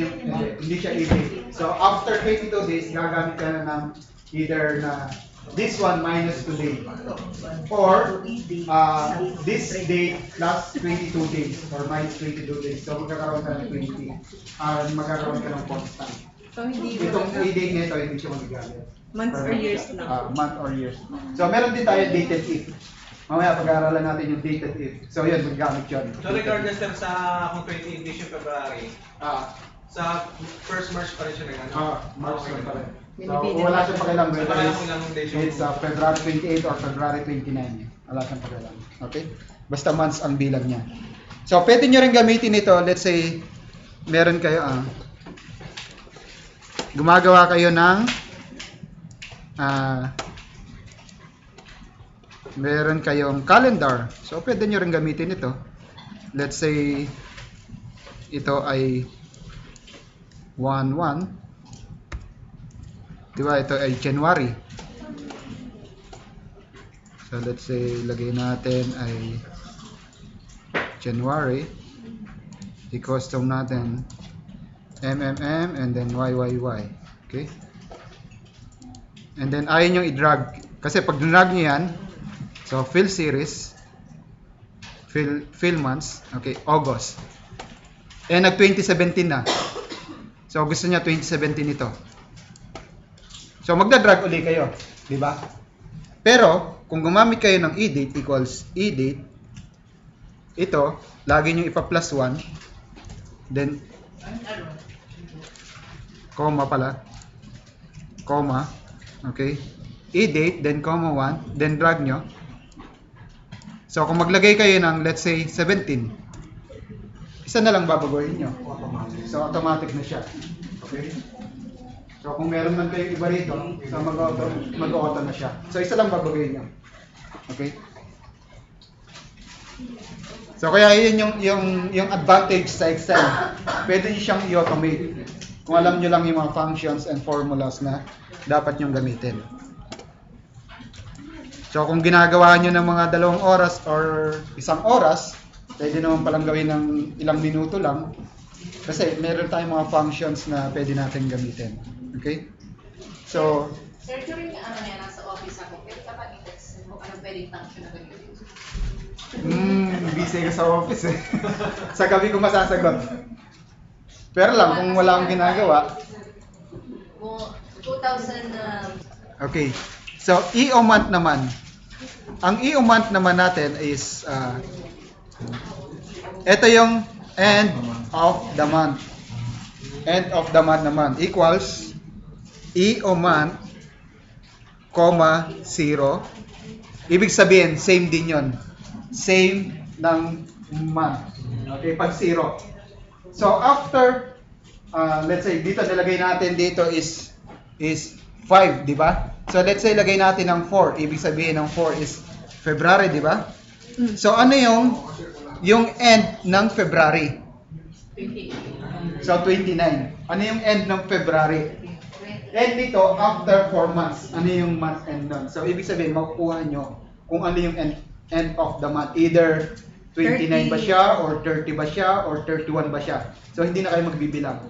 hindi siya e-date. So, after 22 days, gagamit ka na ng either na this one minus today or this date plus 22 days or minus 22 days. So magkakaroon ka ng 20. Magkakaroon ka ng constant. So hindi Itong e-date nito hindi siya magagamit. months or years lang. Month or years. So meron din tayo dated if. Mamaya pag-aaralan natin yung dated if. So yun, magagamit yun. So regardless sir sa kung 28 days yung February, sa first March pa rin siya nag March Okay. pa rin. So Binibilang. wala siyang pakialam whether Wala akong ilang days yung- it's February 28 or February 29. Wala siyang pakialam. Okay? Basta months ang bilang niya. So pwede nyo rin gamitin ito. Let's say, meron kayo gumagawa kayo ng meron kayong calendar. So pwede nyo rin gamitin ito. Let's say, ito ay 1-1. Diba? Ito ay January. So let's say, lagay natin ay January. I-custom natin MMM and then YYY. Okay? And then ayaw nyo i-drag. Kasi pag drag nyo yan, so fill series, fill months, okay, August. Eh nag-2017 na. So gusto niya 2017 ito. So magda-drag uli kayo, di ba? Pero kung gumamit kayo ng e-date equals e-date, ito lagi niyo ipa-plus 1, then comma pala, comma, okay? E-date, then comma 1, then drag nyo. So kung maglagay kayo ng let's say 17, isa na lang babaguhin nyo. So automatic na siya. Okay? So kung meron man kayo iba rito, so mag-auto na siya. So isa lang babaguhin nyo. Okay? So kaya yun yung advantage sa Excel. Pwede nyo siyang i-automate. Kung alam nyo lang yung mga functions and formulas na dapat nyong gamitin. So kung ginagawa nyo ng mga 2 oras or 1 oras, pwede naman palang gawin ng ilang minuto lang. Kasi meron tayong mga functions na pwede natin gamitin. Okay? So, Sir, during nasa office ako, pwede ka pa i-text mo anong pwedeng function na gamitin? busy ka sa office eh. Sa gabi ko masasagot. Pero lang, kung wala akong ginagawa. Kung 2,000 Okay. So, EO month naman. Ang EO month naman natin is, ito yung end of the month. End of the month naman equals EO month, 0. Ibig sabihin, same din yon. Same ng month. Okay, pag 0. So, after, let's say, dito nilagay natin dito is 5, di ba? So, let's say, lagay natin ng 4. Ibig sabihin ng 4 is February, di ba? So, ano yung end ng February? So, 29. Ano yung end ng February? End nito, after 4 months. Ano yung month end nun? So, ibig sabihin, makukuha nyo kung ano yung end of the month. Either 29 ba siya, or 30 ba siya, or 31 ba siya. So, hindi na kayo magbibilang.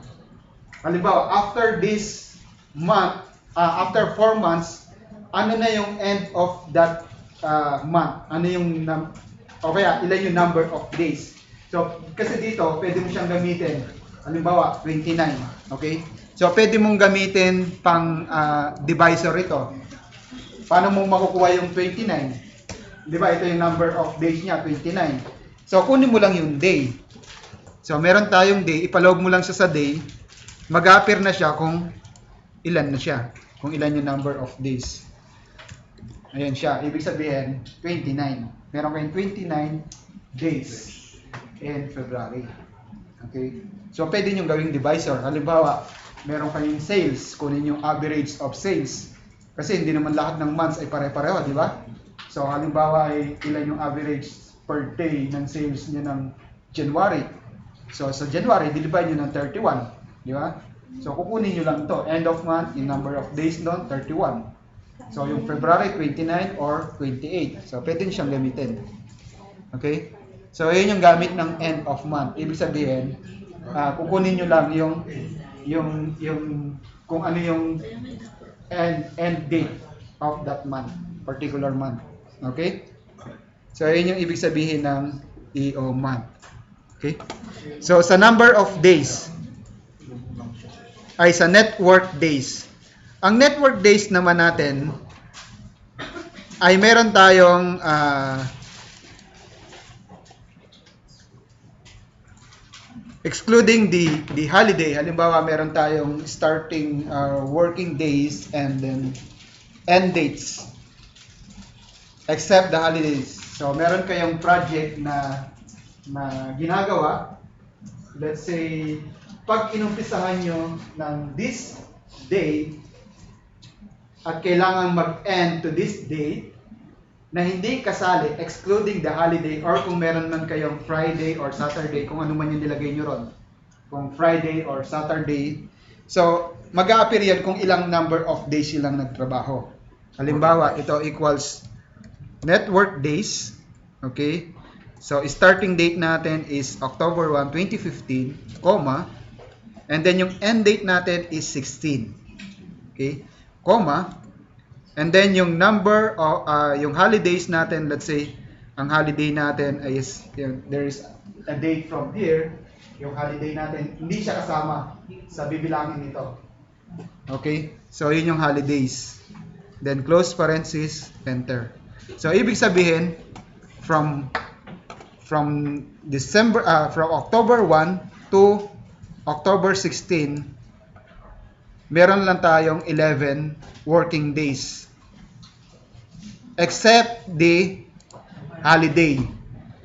Halimbawa, after this month, after 4 months, ano na yung end of that month? Ano yung, o kaya, ilan yung number of days? So, kasi dito, pwede mo siyang gamitin. Halimbawa, 29. Okay? So, pwede mong gamitin pang divisor ito. Paano mo makukuha yung 29? Di ba? Ito yung number of days niya, 29. So, kunin mo lang yung day. So, meron tayong day. Ipaloob mo lang siya sa day. Mag-appear na siya kung ilan na siya. Kung ilan yung number of days. Ayan siya. Ibig sabihin, 29. Meron kayong 29 days in February. Okay? So, pwede nyo gawing divisor. Halimbawa, meron kayong sales. Kunin yung average of sales. Kasi hindi naman lahat ng months ay pare-pareho, di ba? So, halimbawa ay ilan yung average per day ng sales niyo ng January. So, sa January, divide nyo ng 31. Di ba? So, kukunin nyo lang to. End of month, yung number of days doon, 31. So, yung February, 29 or 28. So, pwede nyo siyang gamitin. Okay? So, yun yung gamit ng end of month. Ibig sabihin, kukunin nyo lang yung kung ano yung end date of that month, particular month. Okay? So, yun yung ibig sabihin ng EO month. Okay? So, sa number of days, ay sa network days. Ang network days naman natin, ay meron tayong excluding the holiday. Halimbawa, meron tayong starting working days and then end dates. Except the holidays. So, meron kayong project na ginagawa. Let's say, pag inumpisahan nyo ng this day at kailangan mag-end to this date na hindi kasali, excluding the holiday, or kung meron man kayong Friday or Saturday, kung ano man yung nilagay nyo ron. Kung Friday or Saturday. So, mag-a-appear yan kung ilang number of days silang nagtrabaho. Halimbawa, ito equals network days. Okay? So, starting date natin is October 1, 2015, comma, and then yung end date natin is 16. Okay? Comma, and then yung number of, yung holidays natin, let's say, ang holiday natin is, there is a date from here, yung holiday natin, hindi siya kasama sa bibilangin nito. Okay? So, yun yung holidays. Then, close parenthesis, enter. So, ibig sabihin, from October 1 to October 16, meron lang tayong 11 working days. Except the holiday.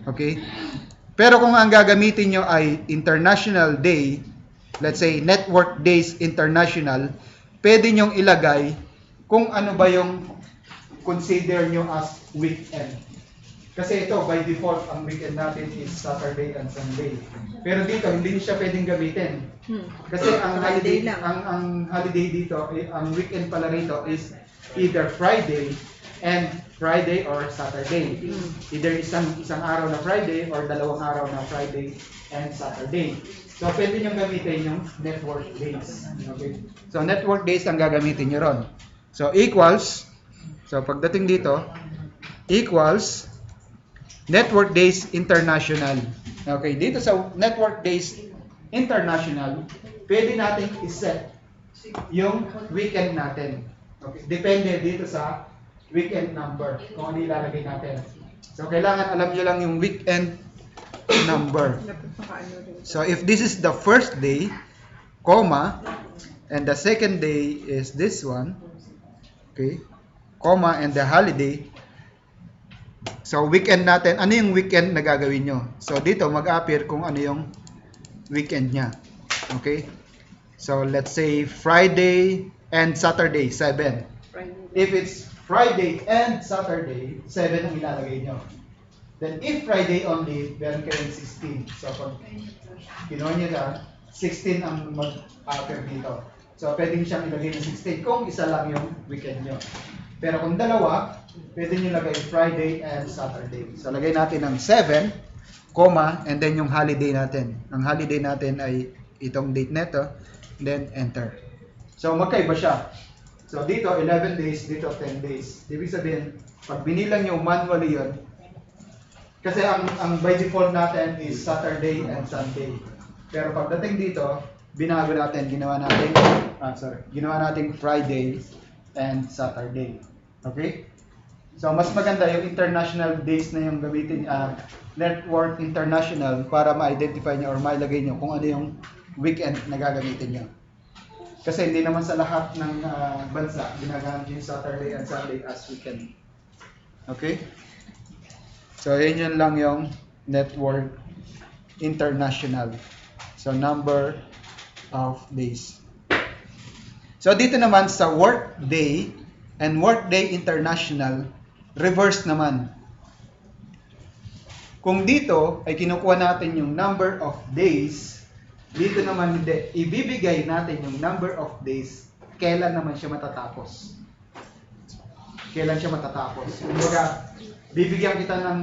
Okay? Pero kung ang gagamitin nyo ay International Day, let's say Network Days International, pwede nyong ilagay kung ano ba yung consider nyo as weekend. Kasi ito, by default, ang weekend natin is Saturday and Sunday. Pero dito, hindi siya pwedeng gamitin. Kasi ang holiday, ang holiday dito, ang weekend pala rito is either Friday or Saturday. Either isang araw na Friday or dalawang araw na Friday and Saturday. So, pwede nyo gamitin yung network days. Okay? So, network days ang gagamitin nyo ron. So, equals, so pagdating dito, equals Network Days International. Okay, dito sa Network Days International, pwede natin iset yung weekend natin. Okay, depende dito sa weekend number kung ano ilalagay natin. So, kailangan alam nyo lang yung weekend number. So, if this is the first day, comma, and the second day is this one, okay, comma, and the holiday. So, weekend natin, ano yung weekend na gagawin nyo? So, dito mag-appear kung ano yung weekend nya. Okay? So, let's say Friday and Saturday, 7. If it's Friday and Saturday, 7 ang ilalagay nyo. Then, if Friday only, meron kayong 16. So, pag ginawa nyo na, 16 ang mag-appear dito. So, pwede siyang ilagay ng 16 kung isa lang yung weekend nyo. Pero kung dalawa, pwede nyo lagay Friday and Saturday. So, lagay natin ng 7. comma, and then yung holiday natin. Ang holiday natin ay itong date neto, then enter. So magkaiba siya. So dito 11 days, dito 10 days. Ibig sabihin, pag binilang nyo manually yun, kasi ang by default natin is Saturday and Sunday. Pero pagdating dito, binago natin, ginawa natin Friday and Saturday. Okay? So mas maganda yung international days na yung gamitin, network international, para ma-identify nyo or mailagay nyo kung ano yung weekend na gagamitin nyo. Kasi hindi naman sa lahat ng bansa ginagamit yung Saturday and Sunday as weekend. Okay? So yun lang yung network international. So number of days. So dito naman sa workday and workday international, reverse naman. Kung dito ay kinukuha natin yung number of days, dito naman hindi. Ibibigay natin yung number of days, kailan naman siya matatapos. Kailan siya matatapos. Kumbaga, bibigyan kita ng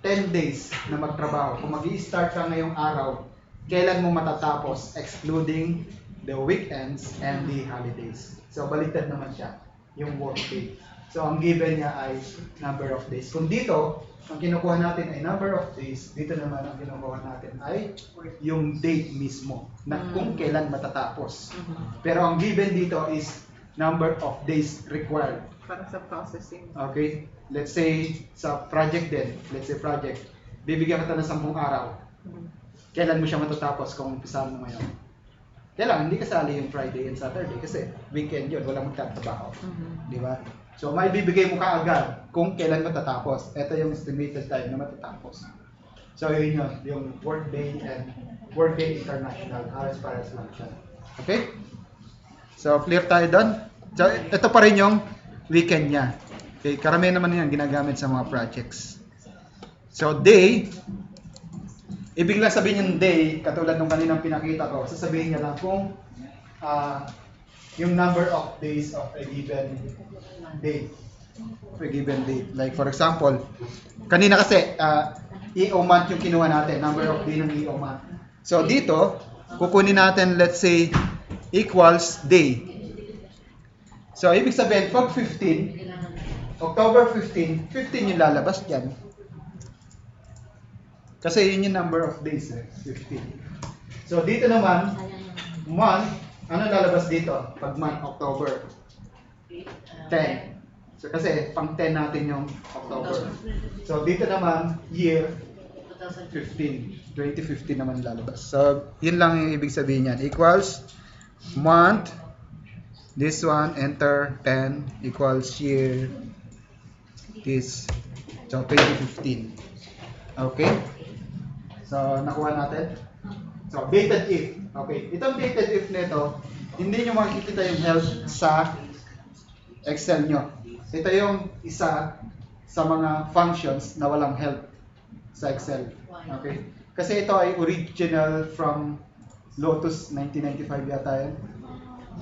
10 days na magtrabaho. Kung mag-i-start ka ngayong araw, kailan mo matatapos, excluding the weekends and the holidays. So, baliktad naman siya, yung workday. So, ang given niya ay number of days. Kung dito, ang kinukuha natin ay number of days, dito naman ang kinukuha natin ay yung date mismo, na kung kailan matatapos. Pero ang given dito is number of days required. Para sa processing. Okay? Let's say, sa project din, bibigyan kita ng 10 araw. Kailan mo siya matatapos kung umpisahan mo ngayon? Kailangan hindi kasali yung Friday and Saturday kasi weekend yun, walang magtatrabaho. Di ba? So, may bibigay mo kaagad kung kailan matatapos. Ito yung estimated time na matatapos. So, yun yun, yung workday and workday international. Pares lang siya. Okay? So, clear tayo doon? So, ito pa rin yung weekend niya. Okay? Karamihan naman yan ginagamit sa mga projects. So, day, ibig lang sabihin yung day, katulad nung kaninang pinakita ko, sasabihin niya lang kung yung number of days of a given day. A given day. Like for example, kanina kasi EO month yung kinuha natin, number of day ng EO month. So dito, kukunin natin, let's say, equals day. So ibig sabihin, pag 15, October 15, 15 yung lalabas dyan. Kasi yun yung number of days, 15. So dito naman, month, ano lalabas dito? Pag month, October. 10. So kasi pang 10 natin yung October. So dito naman, year, 15. 2015 naman lalabas. So yun lang yung ibig sabihin yan. Equals month, this one, enter, 10, equals year, this, so 2015. Okay? So, nakuha natin. So, dated if. Okay. Itong dated if nito, hindi nyo makikita yung health sa Excel nyo. Ito yung isa sa mga functions na walang help sa Excel. Okay. Kasi ito ay original from Lotus 1995 yata yun,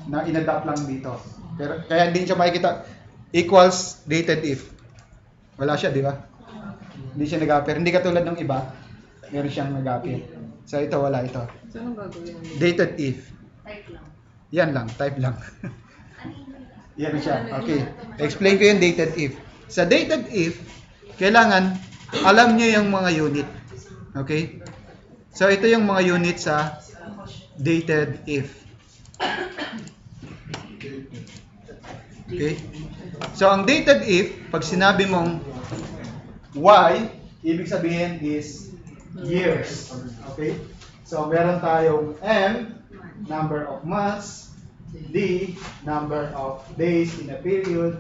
na inadapt lang dito. Pero, kaya hindi siya makikita. Equals dated if. Wala siya, di ba? Hindi siya nag-appear. Hindi katulad ng iba. Meron siyang nag-appear. So ito, wala ito. So, anong gagawin mo? Dated if. Type lang. Yan lang, type lang. Yan siya. Okay. Explain ko yung dated if. Sa dated if, kailangan alam nyo yung mga unit. Okay? So ito yung mga unit sa dated if. Okay? So ang dated if, pag sinabi mong Y, ibig sabihin is years. Okay? So, meron tayong M, number of months, D, number of days in a period,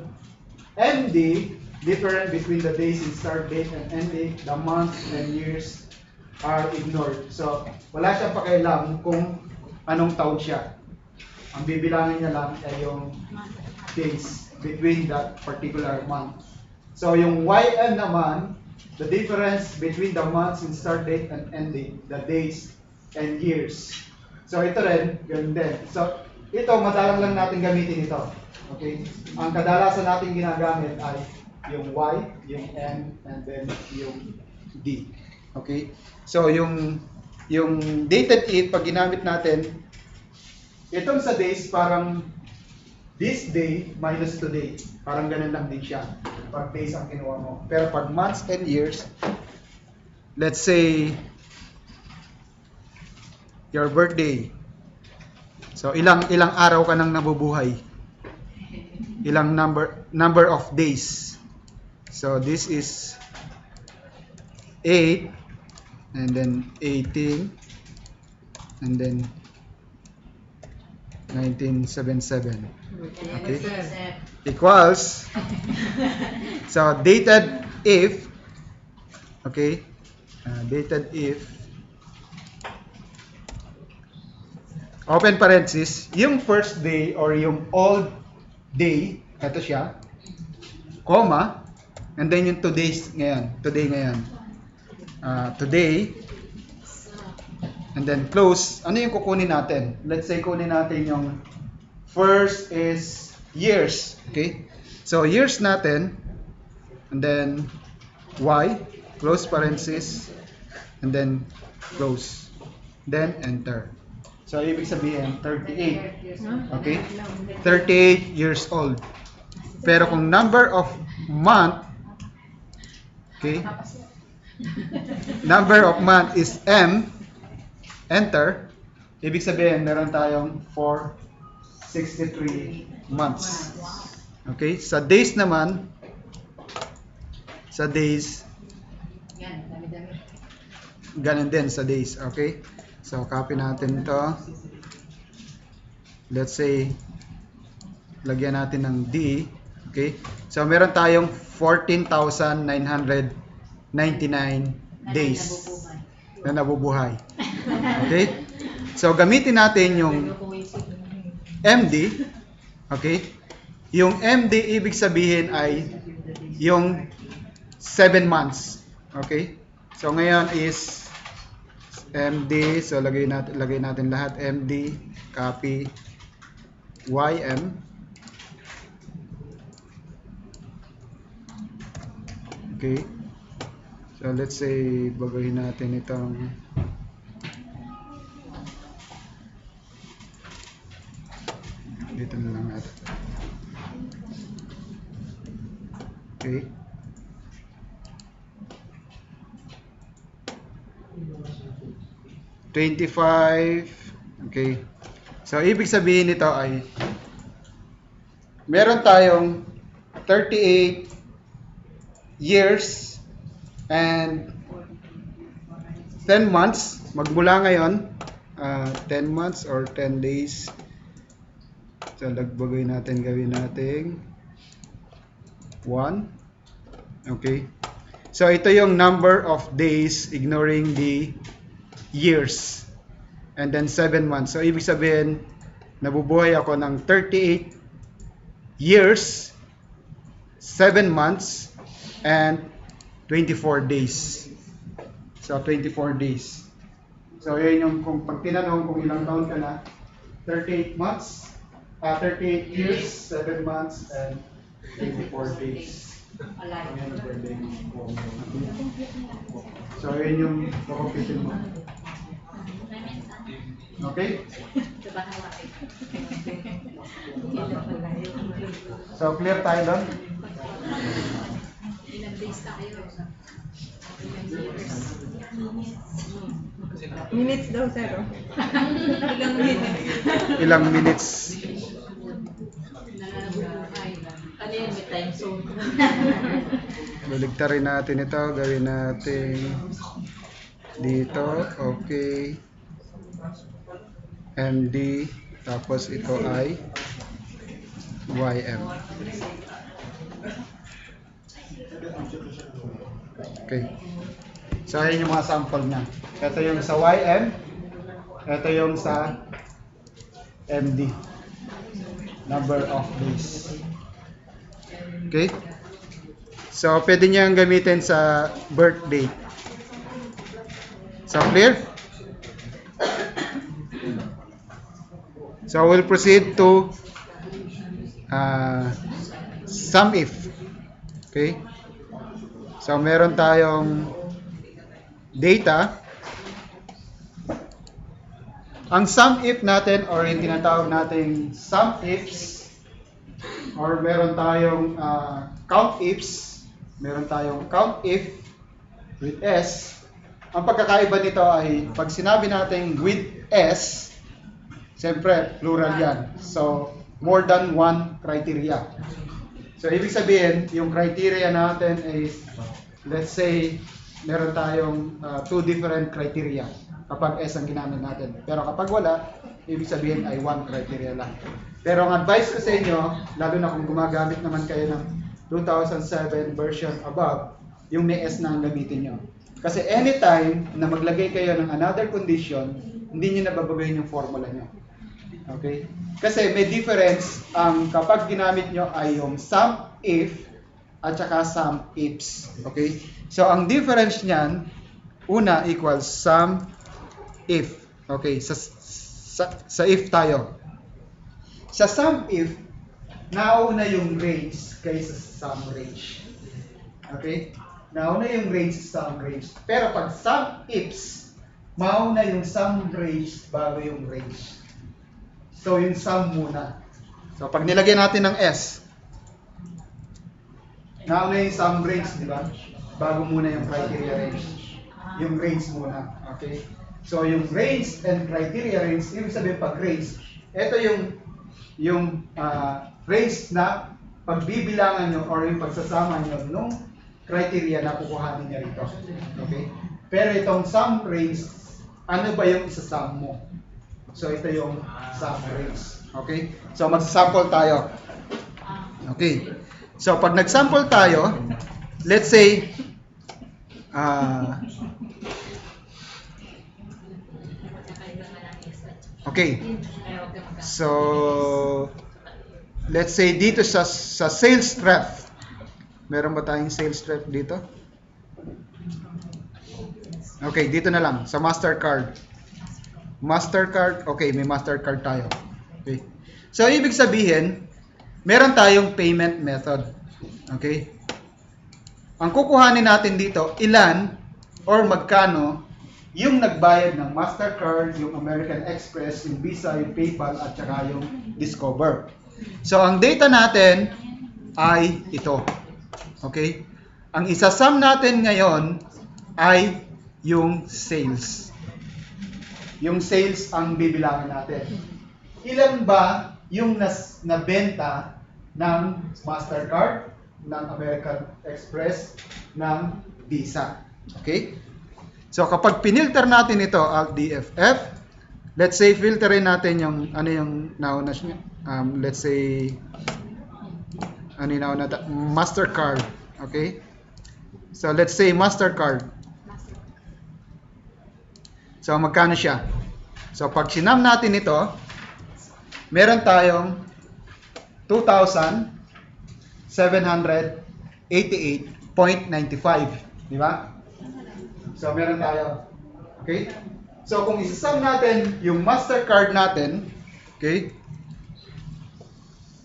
MD, difference between the days in start date and end date, the months and years are ignored. So, wala siyang pakialam kung anong taon siya. Ang bibilangin niya lang ay yung days between that particular month. So, yung YN naman, the difference between the months in start date and end date, the days and years. So ito rin, ganun din. So ito, madalang lang natin gamitin ito. Okay? Ang kadalasan natin ginagamit ay yung Y, yung N, and then yung D. Okay? So, yung dated if, pag ginamit natin, itong sa days, parang this day minus today. Parang ganun lang din siya. Pag days ang kinuha mo. Pero pag months and years, let's say, your birthday. So, ilang araw ka nang nabubuhay? Ilang number of days. So, this is 8, and then 18, and then 1977. Okay? Equals, so dated if, okay, dated if, open parenthesis, yung first day or yung old day, ito siya, comma, and then yung today ngayon, today, and then close. Ano yung kukunin natin? Let's say kunin natin yung first is years, okay? So years natin, and then y, close parenthesis, and then close, then enter. So ibig sabihin 38, okay? 38 years old. Pero kung number of month, okay? Number of month is M, enter, ibig sabihin meron tayong 463 months. Okay? Sa days naman, ganun din sa days. Okay? So, copy natin ito. Let's say, lagyan natin ng D. Okay? So, meron tayong 14,999 days na nabubuhay. Okay? So, gamitin natin yung MD. Okay? Yung MD, ibig sabihin ay yung 7 months. Okay? So, ngayon is MD. So, lagay natin lahat. MD, copy, YM. Okay? So, let's say, baguhin natin itong dito na lang natin. Okay. $25. Okay. So, ibig sabihin nito ay meron tayong 38 years and 10 months. Magmula ngayon, 10 months or 10 days. So, lagbagay natin, gawin natin 1. Okay. So, ito yung number of days ignoring the years. And then 7 months. So, ibig sabihin, nabubuhay ako ng 38 years, 7 months, and 24 days. So, 24 days. So, yun yung kung pag tinanong kung ilang taon ka na, 38 months, 38 years, 7 months, and 24 days. So, yun yung kukumpitin mo. Okay? So, clear tayo doon? Minutes daw, sir. Oh. Ilang minutes? Ilang minutes? Ano yan, may time zone. Baligtarin natin ito. Gawin natin dito. Okay. MD. Tapos ito ay YM. Okay. So, ayan yung mga sample niya. Ito yung sa YM. Ito yung sa MD. Number of days. Okay? So, pwede niyang gamitin sa birthday. So, clear? So, we'll proceed to sum if. Okay? So, meron tayong data. Ang sum if natin or yung tinatawag nating sum ifs or meron tayong count ifs, meron tayong count if with S. Ang pagkakaiba nito ay pag sinabi natin with S, siyempre plural yan. So, more than one criteria. So, ibig sabihin, yung criteria natin is, let's say, meron tayong two different criteria kapag S ang ginamit natin. Pero kapag wala, ibig sabihin ay one criteria lang. Pero ang advice ko sa inyo, lalo na kung gumagamit naman kayo ng 2007 version above, yung may S na ang gamitin nyo. Kasi anytime na maglagay kayo ng another condition, hindi nyo nababagayin yung formula nyo. Okay? Kasi may difference ang kapag ginamit nyo ay yung sum if at saka sum ifs. Okay? So, ang difference niyan, una equals sum if. Okay? Sa if tayo. Sa sum if, nauna yung range kaysa sa sum range. Okay? Nauna yung range sa sum range. Pero pag sum ifs, mauna yung sum range bago yung range. So, yung sum muna. So, pag nilagyan natin ng S, nauna yung sum range, di ba? Bago muna yung criteria range. Yung range muna. Okay? So, yung range and criteria range, ibig sabihin pag range, ito yung range na pagbibilangan nyo or yung pagsasama nyo nung criteria na kukuhanin niya rito. Okay? Pero itong sum range, ano ba yung isasum mo? So, ito yung sum range. Okay? So, magsasample tayo. Okay. So, pag nagsample tayo, let's say, okay. So, let's say dito sa sales rep. Meron ba tayong sales rep dito? Okay, dito na lang. Sa Mastercard. Mastercard, okay, may Mastercard tayo. Okay. So, ibig sabihin, meron tayong payment method. Okay? Ang kukuhanin natin dito, ilan or magkano yung nagbayad ng Mastercard, yung American Express, yung Visa, yung PayPal, at saka yung Discover. So, ang data natin ay ito. Okay? Ang isasum natin ngayon ay yung sales. Yung sales ang bibilangin natin. Ilan ba yung nabenta ng Mastercard, ng American Express, ng Visa? Okay? So, kapag pinilter natin ito, Alt DFF, let's say, filterin natin yung, ano yung nauna niya. Let's say, ano yung nauna, Mastercard. Okay? So, let's say, Mastercard. So, magkano siya? So, pag sinam natin ito, meron tayong 2,788.95. Di ba? So, meron tayo. Okay? So, kung isasum natin yung Mastercard natin, okay?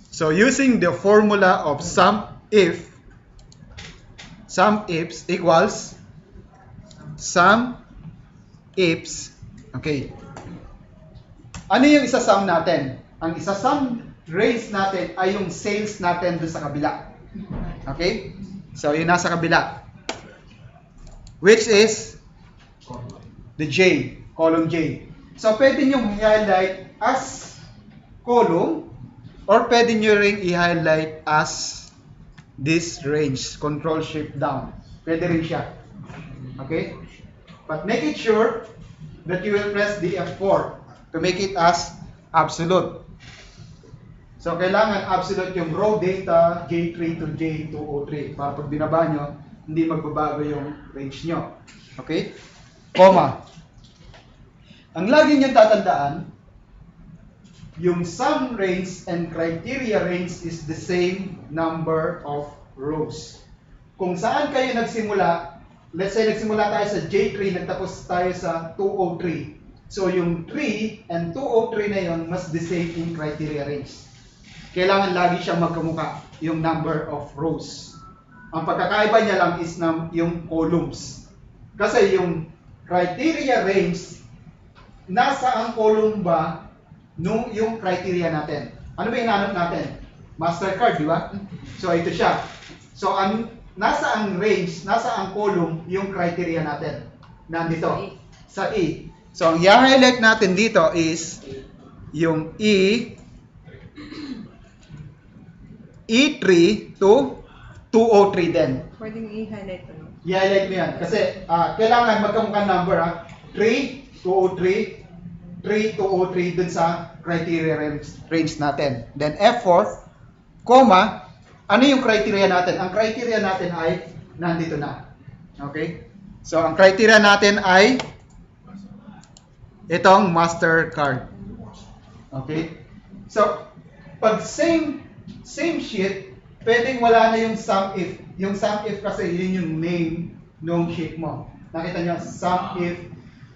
So, using the formula of sum ifs equals sum ifs. Okay. Ano yung isasum natin? Ang isasum range natin ay yung sales natin doon sa kabila. Okay? So, yun nasa kabila. Which is the J, column J. So, pwede nyo i-highlight as column or pwede nyo rin i-highlight as this range, control shift down. Pwede rin siya. Okay? But make it sure that you will press the F4 to make it as absolute. So, kailangan absolute yung raw data J3 to J203 para pag binaba nyo, hindi magbabago yung range nyo. Okay? Comma. Ang lagi nyo tatandaan, yung sum range and criteria range is the same number of rows. Kung saan kayo nagsimula, let's say nagsimula tayo sa J3, nagtapos tayo sa 203. So yung 3 and 203 na yun must the same in criteria range. Kailangan lagi siyang magkamukha, yung number of rows. Ang pagkakaiba niya lang is yung columns. Kasi yung criteria range, nasa ang column ba nung yung criteria natin? Ano ba hinanap natin? Mastercard, di ba? So, ito siya. So, nasa ang range, nasa ang column yung criteria natin. Nandito. Sa E. So, ang i-highlight natin dito is yung E3 to 203 din. Pwedeng i-highlight ko, no? I-highlight mo yan. Kasi kailangan magkamukhang number 3, 203, 3, 203 dun sa criteria range natin. Then F4, comma, ano yung criteria natin? Ang criteria natin ay nandito na. Okay? So, ang criteria natin ay itong Mastercard. Okay? So, pag same sheet, pwedeng wala na yung sum if. Yung sum if kasi yun yung name ng sheet mo. Nakita nyo, sum if,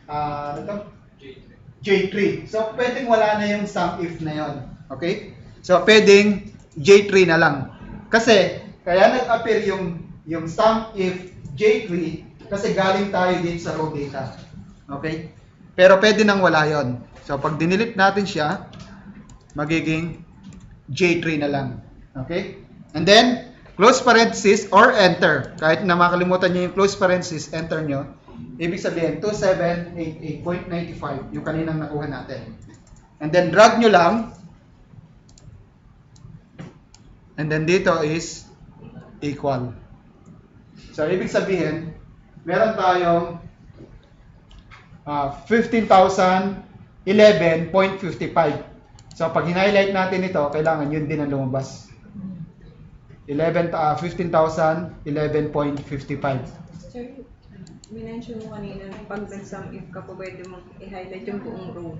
ano to? J3. So, pwedeng wala na yung sum if na yon. Okay? So, pwedeng J3 na lang. Kasi, kaya nag-appear yung sum if J3 kasi galing tayo dito sa raw data. Okay? Pero pwede nang wala yon. So, pag dinilit natin siya, magiging J3 na lang. Okay? And then, close parenthesis or enter. Kahit na makalimutan nyo yung close parenthesis, enter nyo. Ibig sabihin, 2788.95 yung kaninang nakuha natin. And then, drag nyo lang. And then, dito is equal. So, ibig sabihin, meron tayong 15,011.55. So, pag highlight natin ito, kailangan yun din ang lumabas. 15,011.55. Sir, minention mo kanina, pag nag-sum if ka po, pwede mong i-highlight yung buong row.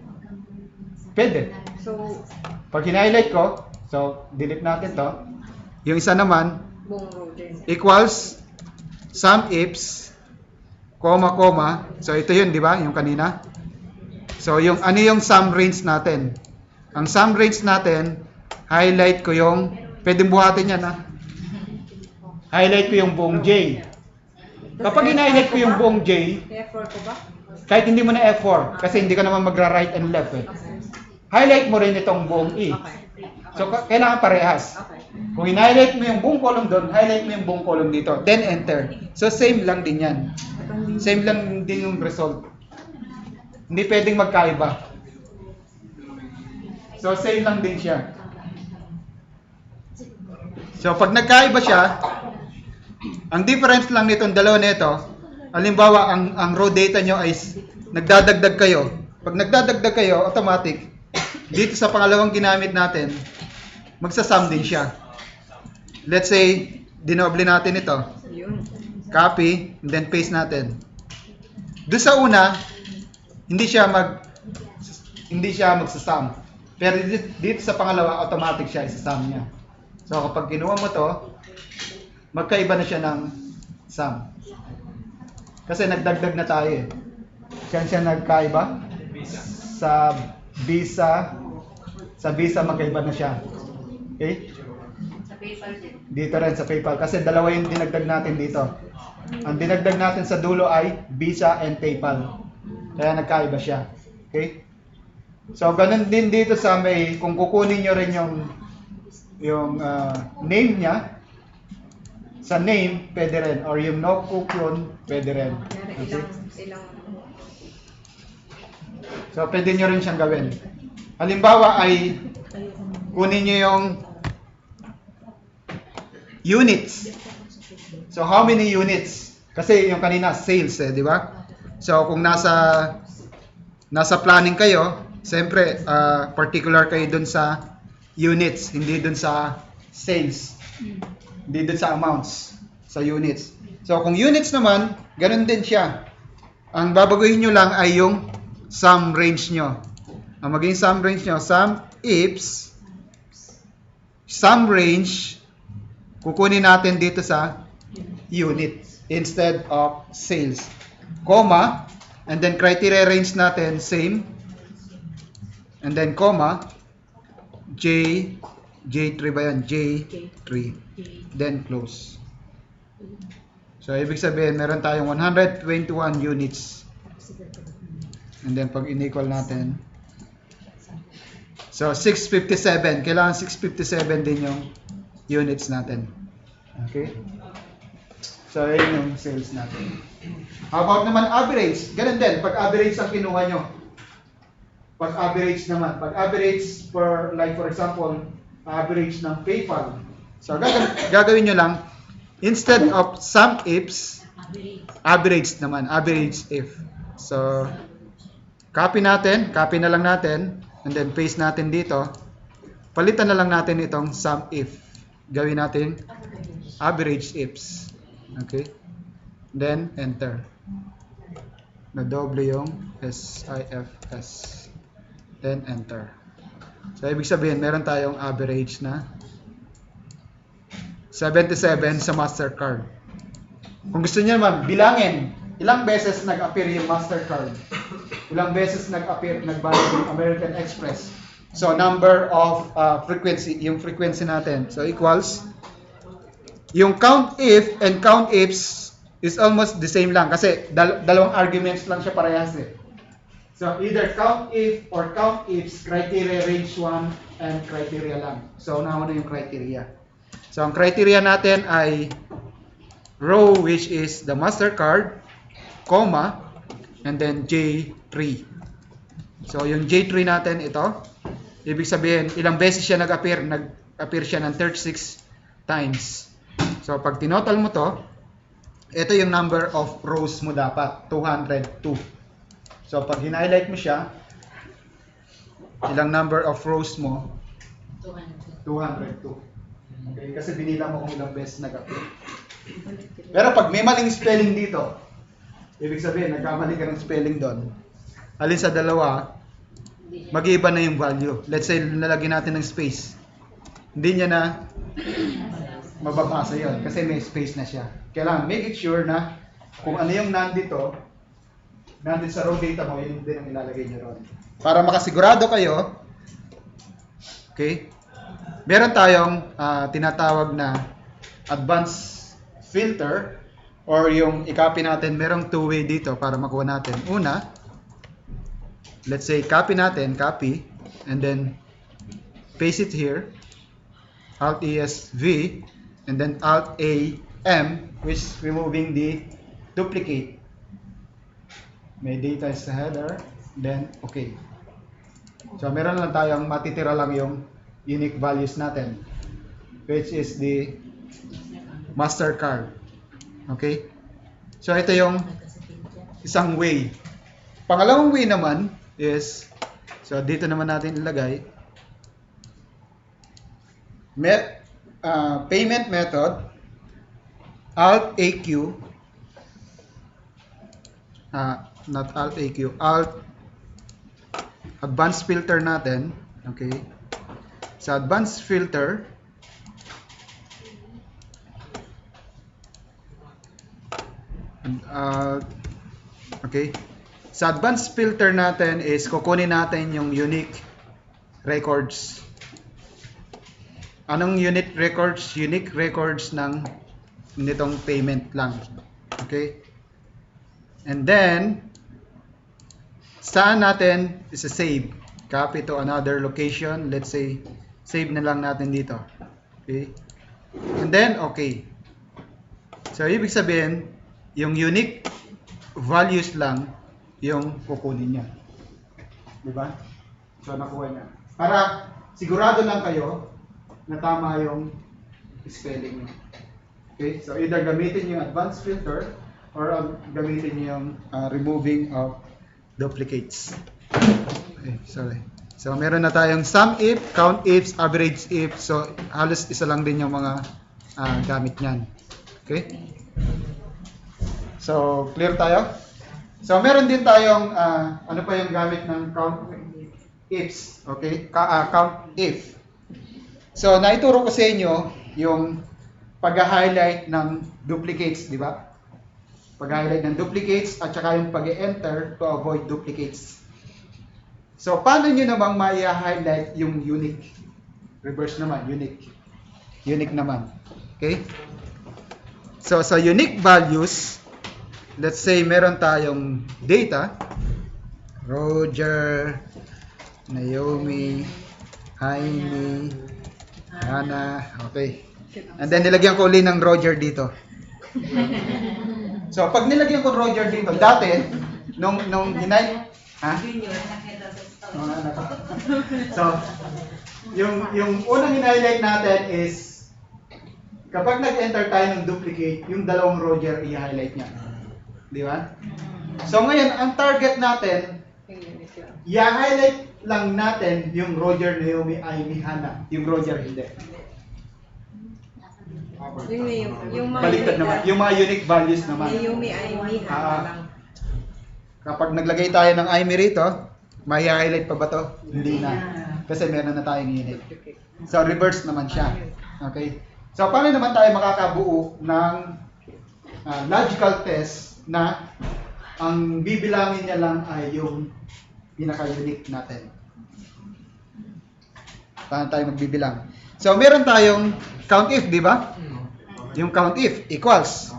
Pwede. So, Pag highlight ko, so, delete natin to. Yung isa naman, buong row din. equals sum ifs, comma, comma. So, ito yun, di ba? Yung kanina. So, yung ano yung sum range natin? Ang sum range natin, highlight ko yung, pwedeng buhatin yan, ha? Highlight ko yung buong J. Kapag in-highlight ko yung buong J, F4 ko ba? kahit hindi mo na F4, kasi hindi ka naman magra-right and left, eh. Highlight mo rin itong buong E. Okay. So, kailangan parehas. Okay. Kung in-highlight mo yung buong column doon, highlight mo yung buong column dito. Then, enter. So, same lang din yan. Same lang din yung result. Hindi pwedeng magkaiba. So, same lang din siya. So, pag nagkaiba siya, ang difference lang nitong dalawa nito, halimbawa, ang raw data nyo ay nagdadagdag kayo. Pag nagdadagdag kayo, automatic, dito sa pangalawang ginamit natin, magsasum din siya. Let's say, dinoble natin ito. Yun. Copy, and then paste natin. Doon sa una, hindi siya magsasum. Pero dito sa pangalawa, automatic siya isasum niya. So kapag kinuha mo to, magkaiba na siya ng sum. Kasi nagdagdag na tayo eh. Saan siya nagkaiba? Sa Visa magkaiba na siya. Okay? Sa PayPal din. Dito rin sa PayPal. Kasi dalawa yung dinagdag natin dito. Ang dinagdag natin sa dulo ay Visa and PayPal. Kaya nagkaiba siya. Okay? So, ganun din dito sa may, kung kukunin nyo rin yung name niya, sa name, pwede rin. Or yung no coupon, pwede rin. Okay? Ilang So, pwede nyo rin siyang gawin. Halimbawa ay, kunin nyo yung units. So, how many units? Kasi yung kanina, sales eh, di ba? So, kung nasa planning kayo, siyempre, particular kayo dun sa units, hindi dun sa sales. Hindi dun sa amounts, sa units. So, kung units naman, ganun din siya. Ang babaguhin nyo lang ay yung sum range nyo. Ang maging sum range nyo, sum ifs, sum range, kukunin natin dito sa unit instead of sales. Comma, and then criteria range natin, same. And then comma, J3 ba yan? J3. Then close. So, ibig sabihin, meron tayong 121 units And then pag in-equal natin, so 657, kailangan 657 din yung units natin. Okay? So yun yung sales natin. How about naman average? Ganun din, pag average ang kinuha nyo. Pag average naman, pag average for, like for example, average ng PayPal. So gagawin nyo lang, instead of sum ifs, average naman, average if. So, copy na lang natin, and then paste natin dito. Palitan na lang natin itong sum if. Gawin natin average ifs. Okay? Then, enter. Na-double yung SIFS. Then, enter. So, ibig sabihin, meron tayong average na 77 sa MasterCard. Kung gusto niyo naman, bilangin, ilang beses nag-appear yung MasterCard? Ilang beses nagbayad yung American Express? So, number of frequency, yung frequency natin. So, equals, yung count if and count ifs is almost the same lang kasi dalawang arguments lang siya parehas eh. So, either count if or count ifs, criteria range 1 and criteria lang. So, nauna yung criteria. So, ang criteria natin ay row which is the MasterCard, comma, and then J3. So, yung J3 natin ito, ibig sabihin, ilang beses siya nag-appear? Nag-appear siya ng 36 times. So, pag tinotal mo to, ito yung number of rows mo dapat, 202. So, pag hin-highlight mo siya, ilang number of rows mo? 202. Okay, kasi binila mo kung ilang beses nag-appear. Pero pag may maling spelling dito, ibig sabihin, nagkamali ka ng spelling doon. Alin sa dalawa, mag-iiba na yung value. Let's say, nalagyan natin ng space. Hindi niya na mababasa yon kasi may space na siya. Kailangan make it sure na kung ano yung nandito sa raw data mo, yun din ang ilalagay niyo ron. Para makasigurado kayo, okay, meron tayong tinatawag na advanced filter or yung i-copy natin, merong two-way dito para makuha natin. Una, let's say copy natin, copy, and then paste it here, Alt ESV, and then Alt AM, which is removing the duplicate. May data sa header, then okay. So meron lang tayong matitira lang yung unique values natin, which is the MasterCard. Okay? So ito yung isang way. Pangalawang way naman is, so dito naman natin ilagay, payment method, Alt AQ, not Alt AQ, Alt advanced filter natin. Okay? Sa advanced filter, okay. Sa advanced filter natin is kukunin natin yung unique records. Anong unique records? Unique records ng nitong payment lang. Okay? And then, saan natin isa-save? Copy to another location. Let's say, save na lang natin dito. Okay? And then, okay. So, ibig sabihin, yung unique values lang yung kukunin niya. Diba? So, nakuha niya. Para sigurado lang kayo na tama yung spelling niyo. Okay? So, either gamitin yung advanced filter or gamitin yung removing of duplicates. Okay, sorry. So, meron na tayong sum if, count ifs, average if. So, halos isa lang din yung mga gamit niyan. Okay? So, clear tayo? So, meron din tayong, ano pa yung gamit ng count ifs. Okay? Count if. So, naituro ko sa inyo yung pag-highlight ng duplicates, di ba? Pag-highlight ng duplicates at saka yung pag-enter to avoid duplicates. So, paano nyo namang ma-highlight yung unique? Reverse naman, unique. Unique naman. Okay? So, sa unique values, let's say meron tayong data, Roger, Naomi, Jaime, Hannah, okay. And then nilagyan ko uli ng Roger dito. So pag nilagyan ko Roger dito, dati, nung hinay, ha? So, yung unang in-highlight natin is kapag nag-enter tayo ng duplicate, yung dalawang Roger i-highlight niya. Di ba? So ngayon, ang target natin, i-highlight lang natin yung Roger, Naomi, Amy, Hannah. Yung Roger hindi. Yung mga Baliktad naman. Yung mga unique values naman. Naomi, Amy, Hannah lang. Kapag naglagay tayo ng Amy rito, may-highlight pa ba to? Hindi na. Kasi meron na tayong unique. So reverse naman siya. Okay? So paano naman tayo makakabuo ng logical test na ang bibilangin niya lang ay yung pinaka-unique natin? Paano tayo magbibilang? So meron tayong count if, di ba? Yung count if equals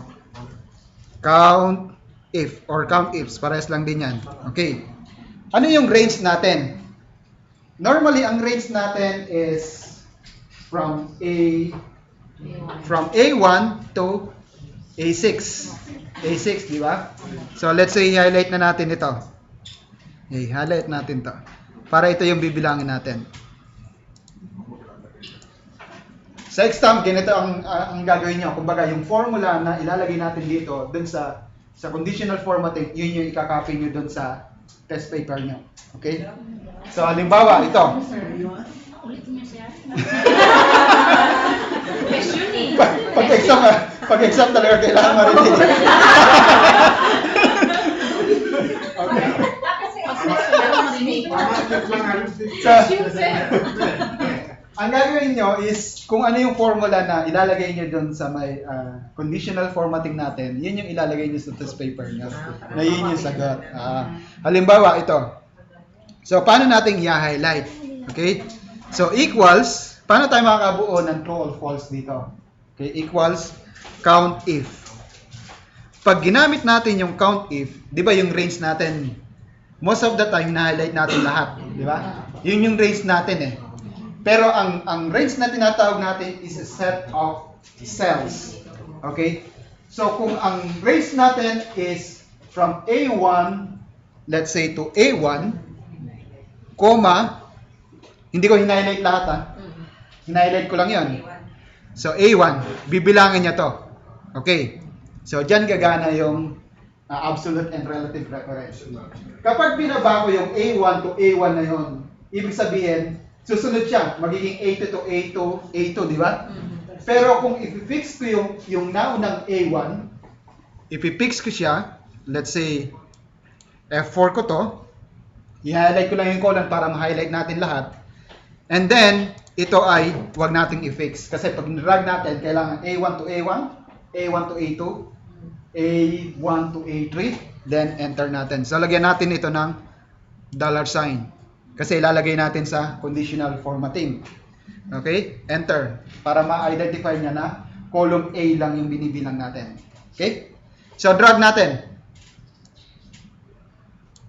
count if or count ifs, parehas lang din yan. Okay. Ano yung range natin? Normally, ang range natin is from A1 to A6. A6, di ba? So, let's say, highlight na natin ito. Okay, highlight natin to. Para ito yung bibilangin natin. Sa exam, ganito ang gagawin nyo. Kumbaga, yung formula na ilalagay natin dito, dun sa conditional formatting, yun yung ikakopy nyo dun sa test paper nyo. Okay? So, halimbawa, ito. Ulitin niyo siya. Question eh. Pag-exam talaga kailangan marinig. Okay. So, ang gagawin nyo is, kung ano yung formula na ilalagay nyo dun sa may conditional formatting natin, yun yung ilalagay nyo sa test paper nyo. Na yun yung sagot. Halimbawa, ito. So, paano natin i-highlight? Okay? So, equals, paano tayo makakabuo ng true or false dito? Okay, equals count if. Pag ginamit natin yung count if, di ba yung range natin, most of the time, na-highlight natin lahat. Di ba? Yun yung range natin eh. Pero ang range na tinatawag natin is a set of cells. Okay? So, kung ang range natin is from A1, let's say to A1, comma, hindi ko hinighlight lahat ha. Hinighlight ko lang yon. So, A1, bibilangin niya to. Okay. So, dyan gagana yung absolute and relative reference. Kapag binaba ko yung A1 to A1 na yon, ibig sabihin, susunod siya, magiging A2 to A2, A2, di ba? Pero kung i-fix ko yung naunang A1, i-fix ko siya, let's say, F4 ko to, i-highlight ko lang yung column para ma-highlight natin lahat. And then, ito ay huwag nating i-fix. Kasi pag nirag natin, kailangan A1 to A1, A1 to A2, A1 to A3, then enter natin. So, lagyan natin ito ng $sign. Kasi ilalagay natin sa conditional formatting. Okay? Enter. Para ma-identify niya na column A lang yung binibilang natin. Okay? So, drag natin.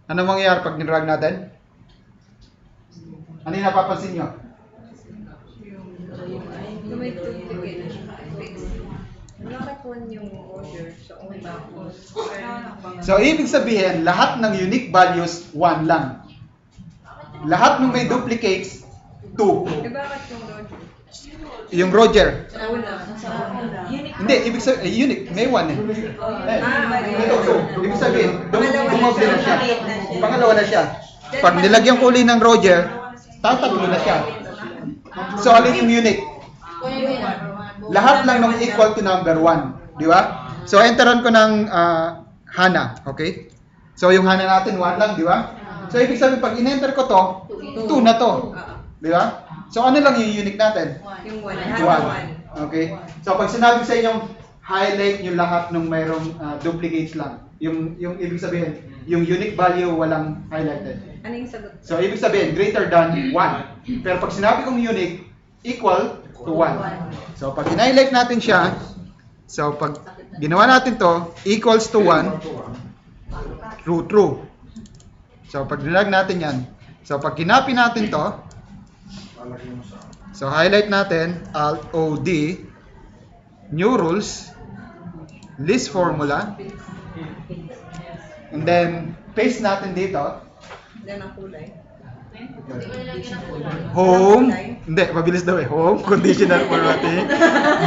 Ano mangyayari pag ni-drag natin? Ano yung napapansin nyo? May duplicate na siya. Fix. Nakakatuan yung order sa una. So, ibig sabihin, lahat ng unique values, 1 lang. Lahat ng may duplicates, 2. Eh bakit yung order? Yung Roger. Sa una. Hindi, ibig sabihin, unique. May 1 eh. Ito, 2. Ibig sabihin, dumoble na siya. Pangalawa na siya. Pag nilagyan ko uli ng Roger, tatatlo na siya. So, alin yung unique? Lahat lang ng equal to number 1. Di ba? So, enteran ko ng Hannah. Okay? So, yung Hannah natin, 1 lang, di ba? So, ibig sabihin, pag in-enter ko to, 2 na to. Di ba? So, ano lang yung unique natin? Yung 1. 1. Okay? So, pag sinabi sa inyong highlight nyo lahat ng mayroong duplicates lang. Yung ibig sabihin, yung unique value walang highlighted. Ano yung sagot? So, ibig sabihin, greater than 1. Pero pag sinabi kong unique, equal to 1. So, pag in-highlight natin siya, So, pag ginawa natin to, equals to 1, true. So, pag nilag natin yan, so, pag kinapin natin to, Lalagyan mo sa... so, highlight natin, Alt-O-D, new rules, list formula, and then, paste natin dito, Yan ang kulay. Hindi ko nilagyan ng kulay. home, hindi, mabilis daw home, conditional formatting,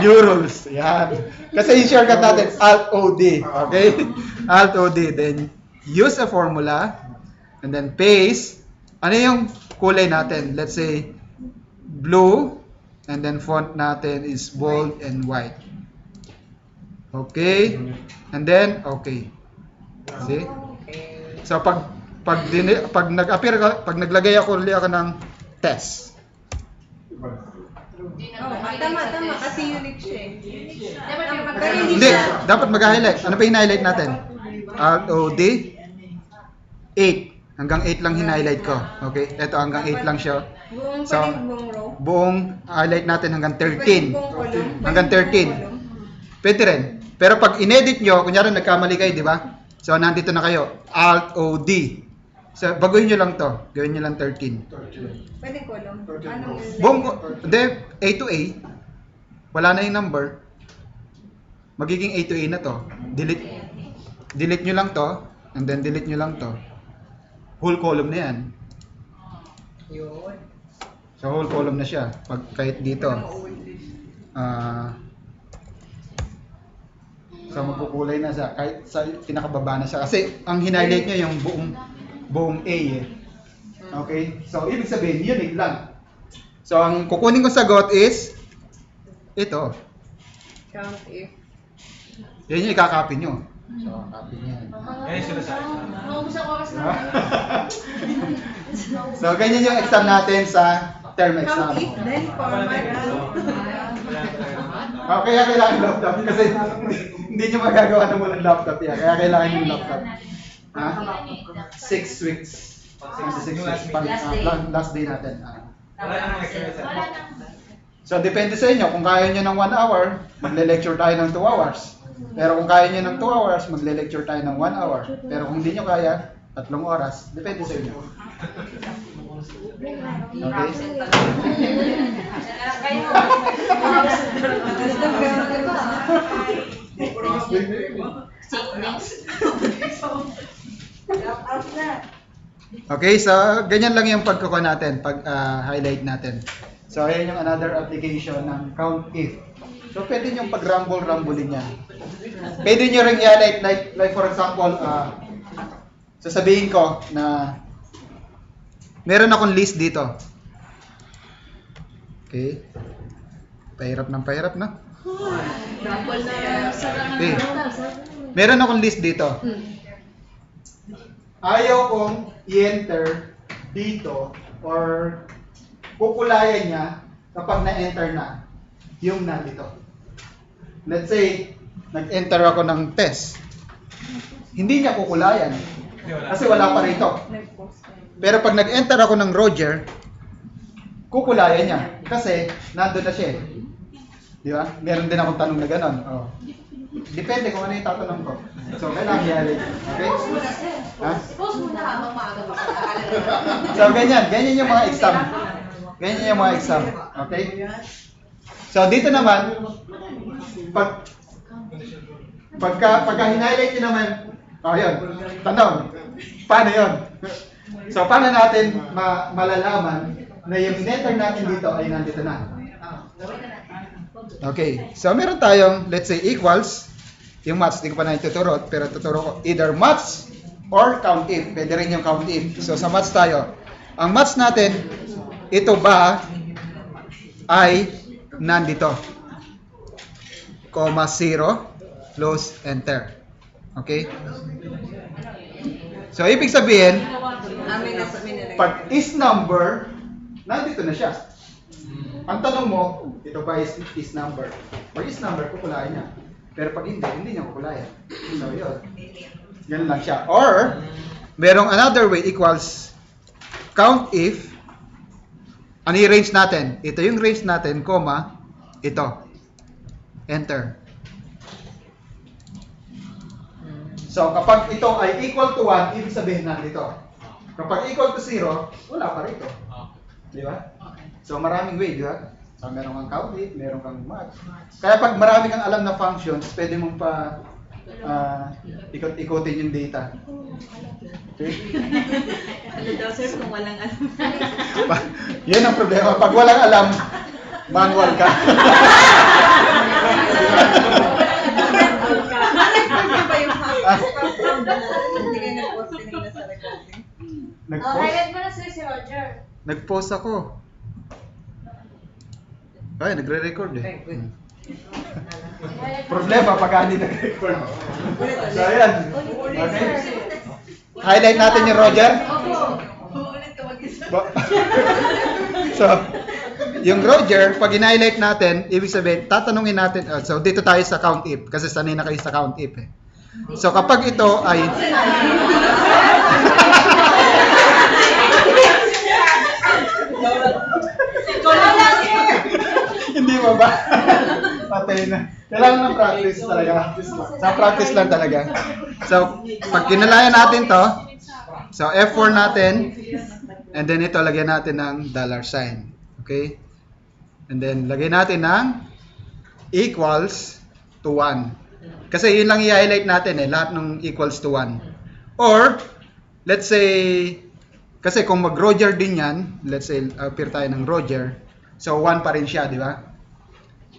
new rules, yan. Kasi yung shortcut natin, Alt-O-D, okay? Alt-O-D, then, use a formula, and then paste, ano yung kulay natin? Let's say, blue, and then font natin is bold and white. Okay? And then, okay. See? Okay. So, pag nag-appear ka, pag naglagay ako ulit ako ng test. Hindi Oh, na tama, kasi unique siya eh. Dapat yung Pero hindi Hindi, siya. dapat mag-highlight. Ano pa hina-highlight natin? Alt-O-D, 8. Hanggang 8 lang hina-highlight ko. Okay? Ito, hanggang 8 lang siya. Buong So, pwedeng buong row. Buong highlight natin hanggang Pwedeng 13. buong column. Hanggang Pwedeng 13. buong column. Pwede rin. Pero pag in-edit nyo, kunyari nagkamali kayo, di ba? So, nandito na kayo. Alt-O-D. So, baguhin nyo lang to. Gawin nyo lang 13. Pwedeng column. Anong Buong, hindi, A to A. Wala na yung number. Magiging A to A na to. Delete nyo lang to. And then delete nyo lang to. Whole column na yan. Yun. So, whole column na siya. Pag kahit dito. So, magkukulay na siya. Kahit sa pinakababa na siya. Kasi, ang highlight nyo yung buong A eh. Okay? So, ibig sabihin, unique lang. So, ang kukunin kong sagot is ito. Count if. Yan yung ikakopy nyo. So, copy nyo yan. Yan yung sinasabi. Maubos ang oras na. So, ganyan yung exam natin sa term exam. Count if, then format. Kaya kailangan yung laptop kasi hindi nyo magagawa ng walang laptop yan. Kaya kailangan yung laptop. Ha? 6 weeks. 6 weeks. Last day natin. Wala namang exercise. Wala nang. So, depende sa inyo. Kung kaya nyo ng 1 hour, magle-lecture tayo ng 2 hours. Pero kung kaya nyo ng 2 hours, magle-lecture tayo ng 1 hour. Pero kung hindi nyo kaya, 3 oras. Depende sa inyo. Okay? Okay, so ganyan lang yung pagkukuha natin, pag-highlight natin. So, ayan yung another application ng count if. So, pwede nyo pag-rumble-rumblein yan. Pwede nyo rin i-highlight, like for example, sasabihin ko na meron akong list dito. Okay. Pahirap na. Double na Okay. Meron akong list dito. Ayaw kong i-enter dito or kukulayan niya kapag na-enter na yung nandito. Let's say, nag-enter ako ng test. Hindi niya kukulayan kasi wala pa rito. Pero pag nag-enter ako ng Roger, kukulayan niya kasi nandun na siya. Di ba? Meron din akong tanong na gano'n. Oh. Depende kung ano yung tatanong ko. So, kailangan i-highlight. Okay? Ha? Post mo na habang maaga pa pag-aaral. So, ganyan yung mga exam. Ganyan yung mga exam. Okay? So, dito naman, pagka highlight nyo naman, yun, tanong, paano yun? So, paano natin malalaman na yung letter natin dito ay nandito na? Okay, so meron tayong, let's say, equals, yung maths, hindi ko pa na ituturo, pero tuturo ko, either maths or count if. Pwede rin yung count if. So, sa maths tayo. Ang maths natin, ito ba ay nandito? Comma 0, close, enter. Okay? So, ibig sabihin, pag is number, nandito na siya. Ang tanong mo, ito ba is number? Pag is number, kukulayan niya. Pero pag hindi niya kukulayan. So, yun. Yan lang siya. Or, merong another way equals count if, ano yung range natin? Ito yung range natin, comma, ito. Enter. So, kapag ito ay equal to 1, ibig sabihin nandito. Kapag equal to 0, wala pa rito. Di ba? So, maraming way, di ba? So, meron kang calculate, meron kang math. Kaya pag marami kang alam na functions, pwede mong pa ikot-ikotin yung data. Okay? Ano daw sir kung walang alam? Yan ang problema. Pag walang alam, manual ka. Ano ba yung background na hindi ka nag-post kanina sa recording? Oh, highlight mo na si Roger. Nag-post ako. Ay, nagre-record eh. Ay, good. Problema pag hindi nag-record. So, ayan. Okay. Highlight natin yung Roger. Uulit ka mag-isa. So, yung Roger, pag in-highlight natin, ibig sabihin, tatanungin natin, so dito tayo sa count if, kasi sanay na kayo sa count if eh. So, kapag ito ay... Hindi mo ba? Patay na. Kailangan ng practice talaga. Sa practice lang talaga. So, pag kinalayan natin to, so F4 natin, and then ito, lagyan natin ng $sign. Okay? And then, lagyan natin ng equals to 1. Kasi yun lang i-highlight natin eh, lahat ng equals to 1. Or, let's say, kasi kung mag-Roger din yan, let's say, appear tayo ng Roger, so 1 pa rin siya, di ba?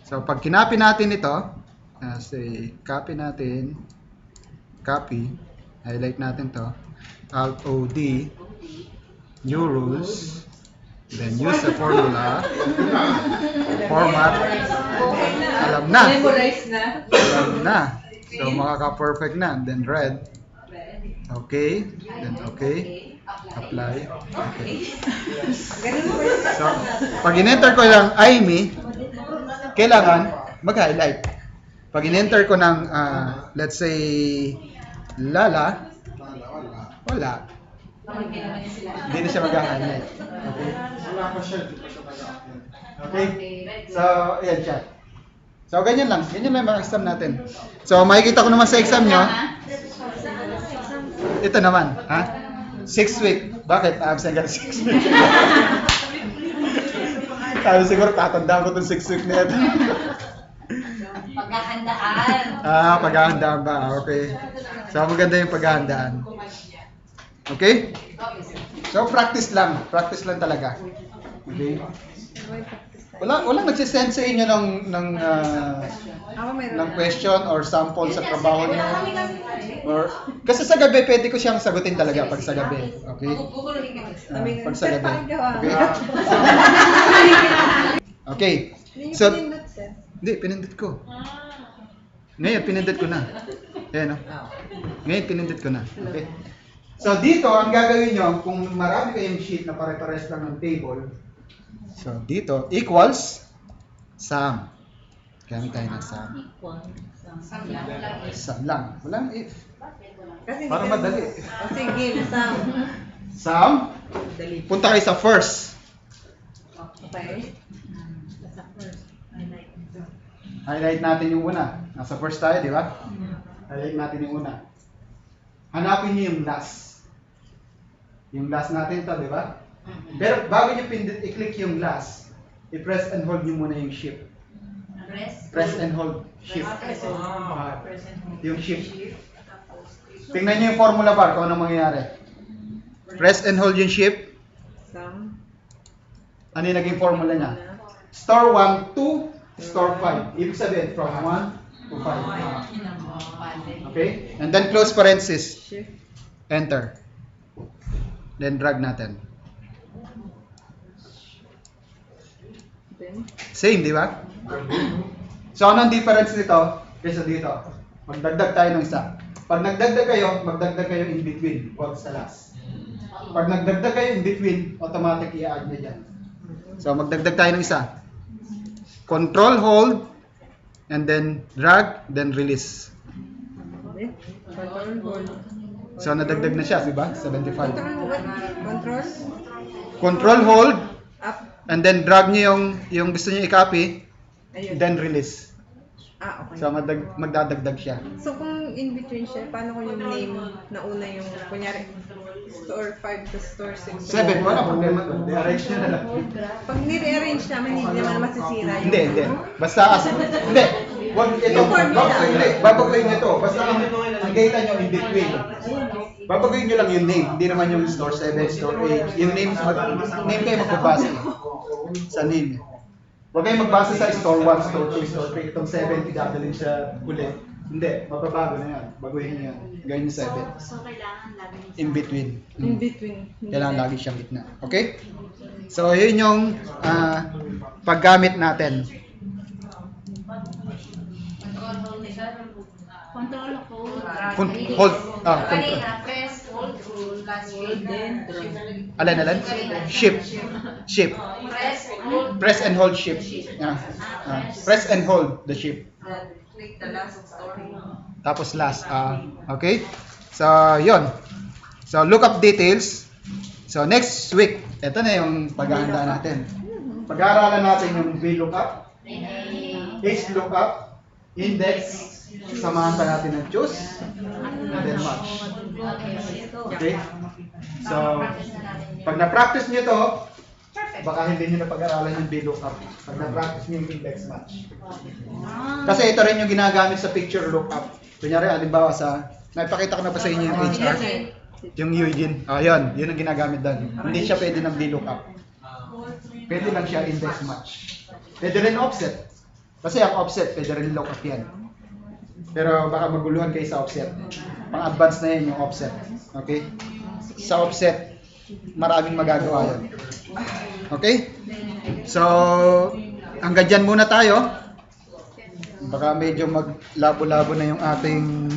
So, pag kinopy natin ito, say, copy natin, copy, highlight natin to, Alt-O-D, new rules, then use the formula, format, alam na. Memorize na. Alam na. So, makaka-perfect na. Then red. Okay. Then okay. Apply. Okay. Ganun mo ba? So, pag in-enter ko lang IME, kailangan mag-highlight. Pag in-enter ko ng, let's say, Lala, wala. Hindi na siya mag-highlight. Okay. Wala pa siya, di pa siya mag-upload. Okay? So, ayan siya. So, ganyan lang. Ganyan lang mga exam natin. So, makikita ko naman sa exam nyo. Ito naman. Ha? 6 week. Bakit? Absent ka 6 week. Sabi siguro, tatandaan ko itong 6 week na ito. Paghahandaan. Paghahandaan ba? Okay. So, maganda yung paghahandaan. Okay? So, practice lang. Practice lang talaga. Okay? Walang nagsisend sa inyo ng question or sample sa trabaho niyo. Or, kasi sa gabi, pwede ko siyang sagutin talaga pag sa gabi. Okay? Pag sa gabi. Okay? Okay. So, hindi, pinindot ko. Ngayon, pinindot ko na. Ayan, no? Ngayon, pinindot ko na. Okay? So, dito, ang gagawin nyo, kung marami kayong sheet na pare-pares lang ng table, so, dito, equals sum. Gamit tayo ng sum. Sum lang. Walang if. Para madali. Sige, Sam. Sum. Punta kayo sa first. Okay. Highlight natin yung una. Nasa first tayo, di ba? Highlight natin yung una. Hanapin niyo yung last. Yung last natin to, di ba? Pero bago niyo i-click yung last, i-press and hold niyo muna yung shift. Press and hold. Shift. Yung shift. Tingnan niyo yung formula bar kung anong mangyayari. Press and hold yung shift. Sam. Ano yung naging formula niya? Store 1 to store 5. Ibig sabihin, from 1 to 5. Okay? And then close parenthesis. Shift. Enter. Then drag natin. Then. Same, di ba? So, anong difference nito kaysa dito? Magdagdag tayo ng isa. Pag nagdagdag kayo, magdagdag kayo in between, huwag sa last. Pag nagdagdag kayo in between, automatic i-add nyo dyan. So, magdagdag tayo ng isa. Control, hold, and then drag, then release. Control, hold. So, nadagdag na siya, di ba? 75. Control, what? Control? Control, hold, Up. and then drag nyo yung gusto nyo i-copy, Ayun. then release. Okay. So magdadagdag siya. So kung in between siya, paano ko yung name na una yung, kunyari, store 5 to store 6? 7, wala problema doon. I-arrange nyo na lang. Pag ni-rearrange naman, hindi naman masisira yung... Hindi. Basta hindi. Wag ito. Yung formula. Babaguhin nyo to. Basta ang data nyo in between. Babaguhin nyo lang yung name. Hindi naman yung store 7, store 8. Yung name kayo magbabasa sa name. Huwag kayo magbasa sa store 1, store 2, store 3. Itong 7, idadalhin siya ulit. Hindi, mababago na yan. Baguhin nyo yan. Gawin nyo 7. So, kailangan lagi In between. In between. Kailangan lagi siyang gitna. Okay? So, yun yung paggamit natin. Control code. Hold. Kanina, press, hold, last week. Alin? Shift. Press and hold shift. Press and hold the shift. Click the last story. Tapos last. Okay? So, yun. So, lookup details. So, next week, ito na yung paghahanda natin. Pag-aaralan natin yung VLOOKUP, HLOOKUP, index, samahan pa natin ng choose, and then match. Okay? So, pag na-practice nyo to, baka hindi nyo na pag-aralan yung VLOOKUP. Pag na-practice nyo yung index match. Kasi ito rin yung ginagamit sa picture lookup. Kunyari, halimbawa naipakita ko na ba sa inyo yung HR? Yung Eugene. Yun ang ginagamit doon. Hindi siya pwede ng VLOOKUP. Pwede lang siya index match. Pwede rin offset. Kasi ang offset, pwede rin lookup yan. Pero baka maguluhan kayo sa offset. Pang-advance na yan yung offset. Okay? Sa offset, maraming magagawa yun. Okay? So, hanggang dyan muna tayo. Baka medyo maglabo-labo na yung ating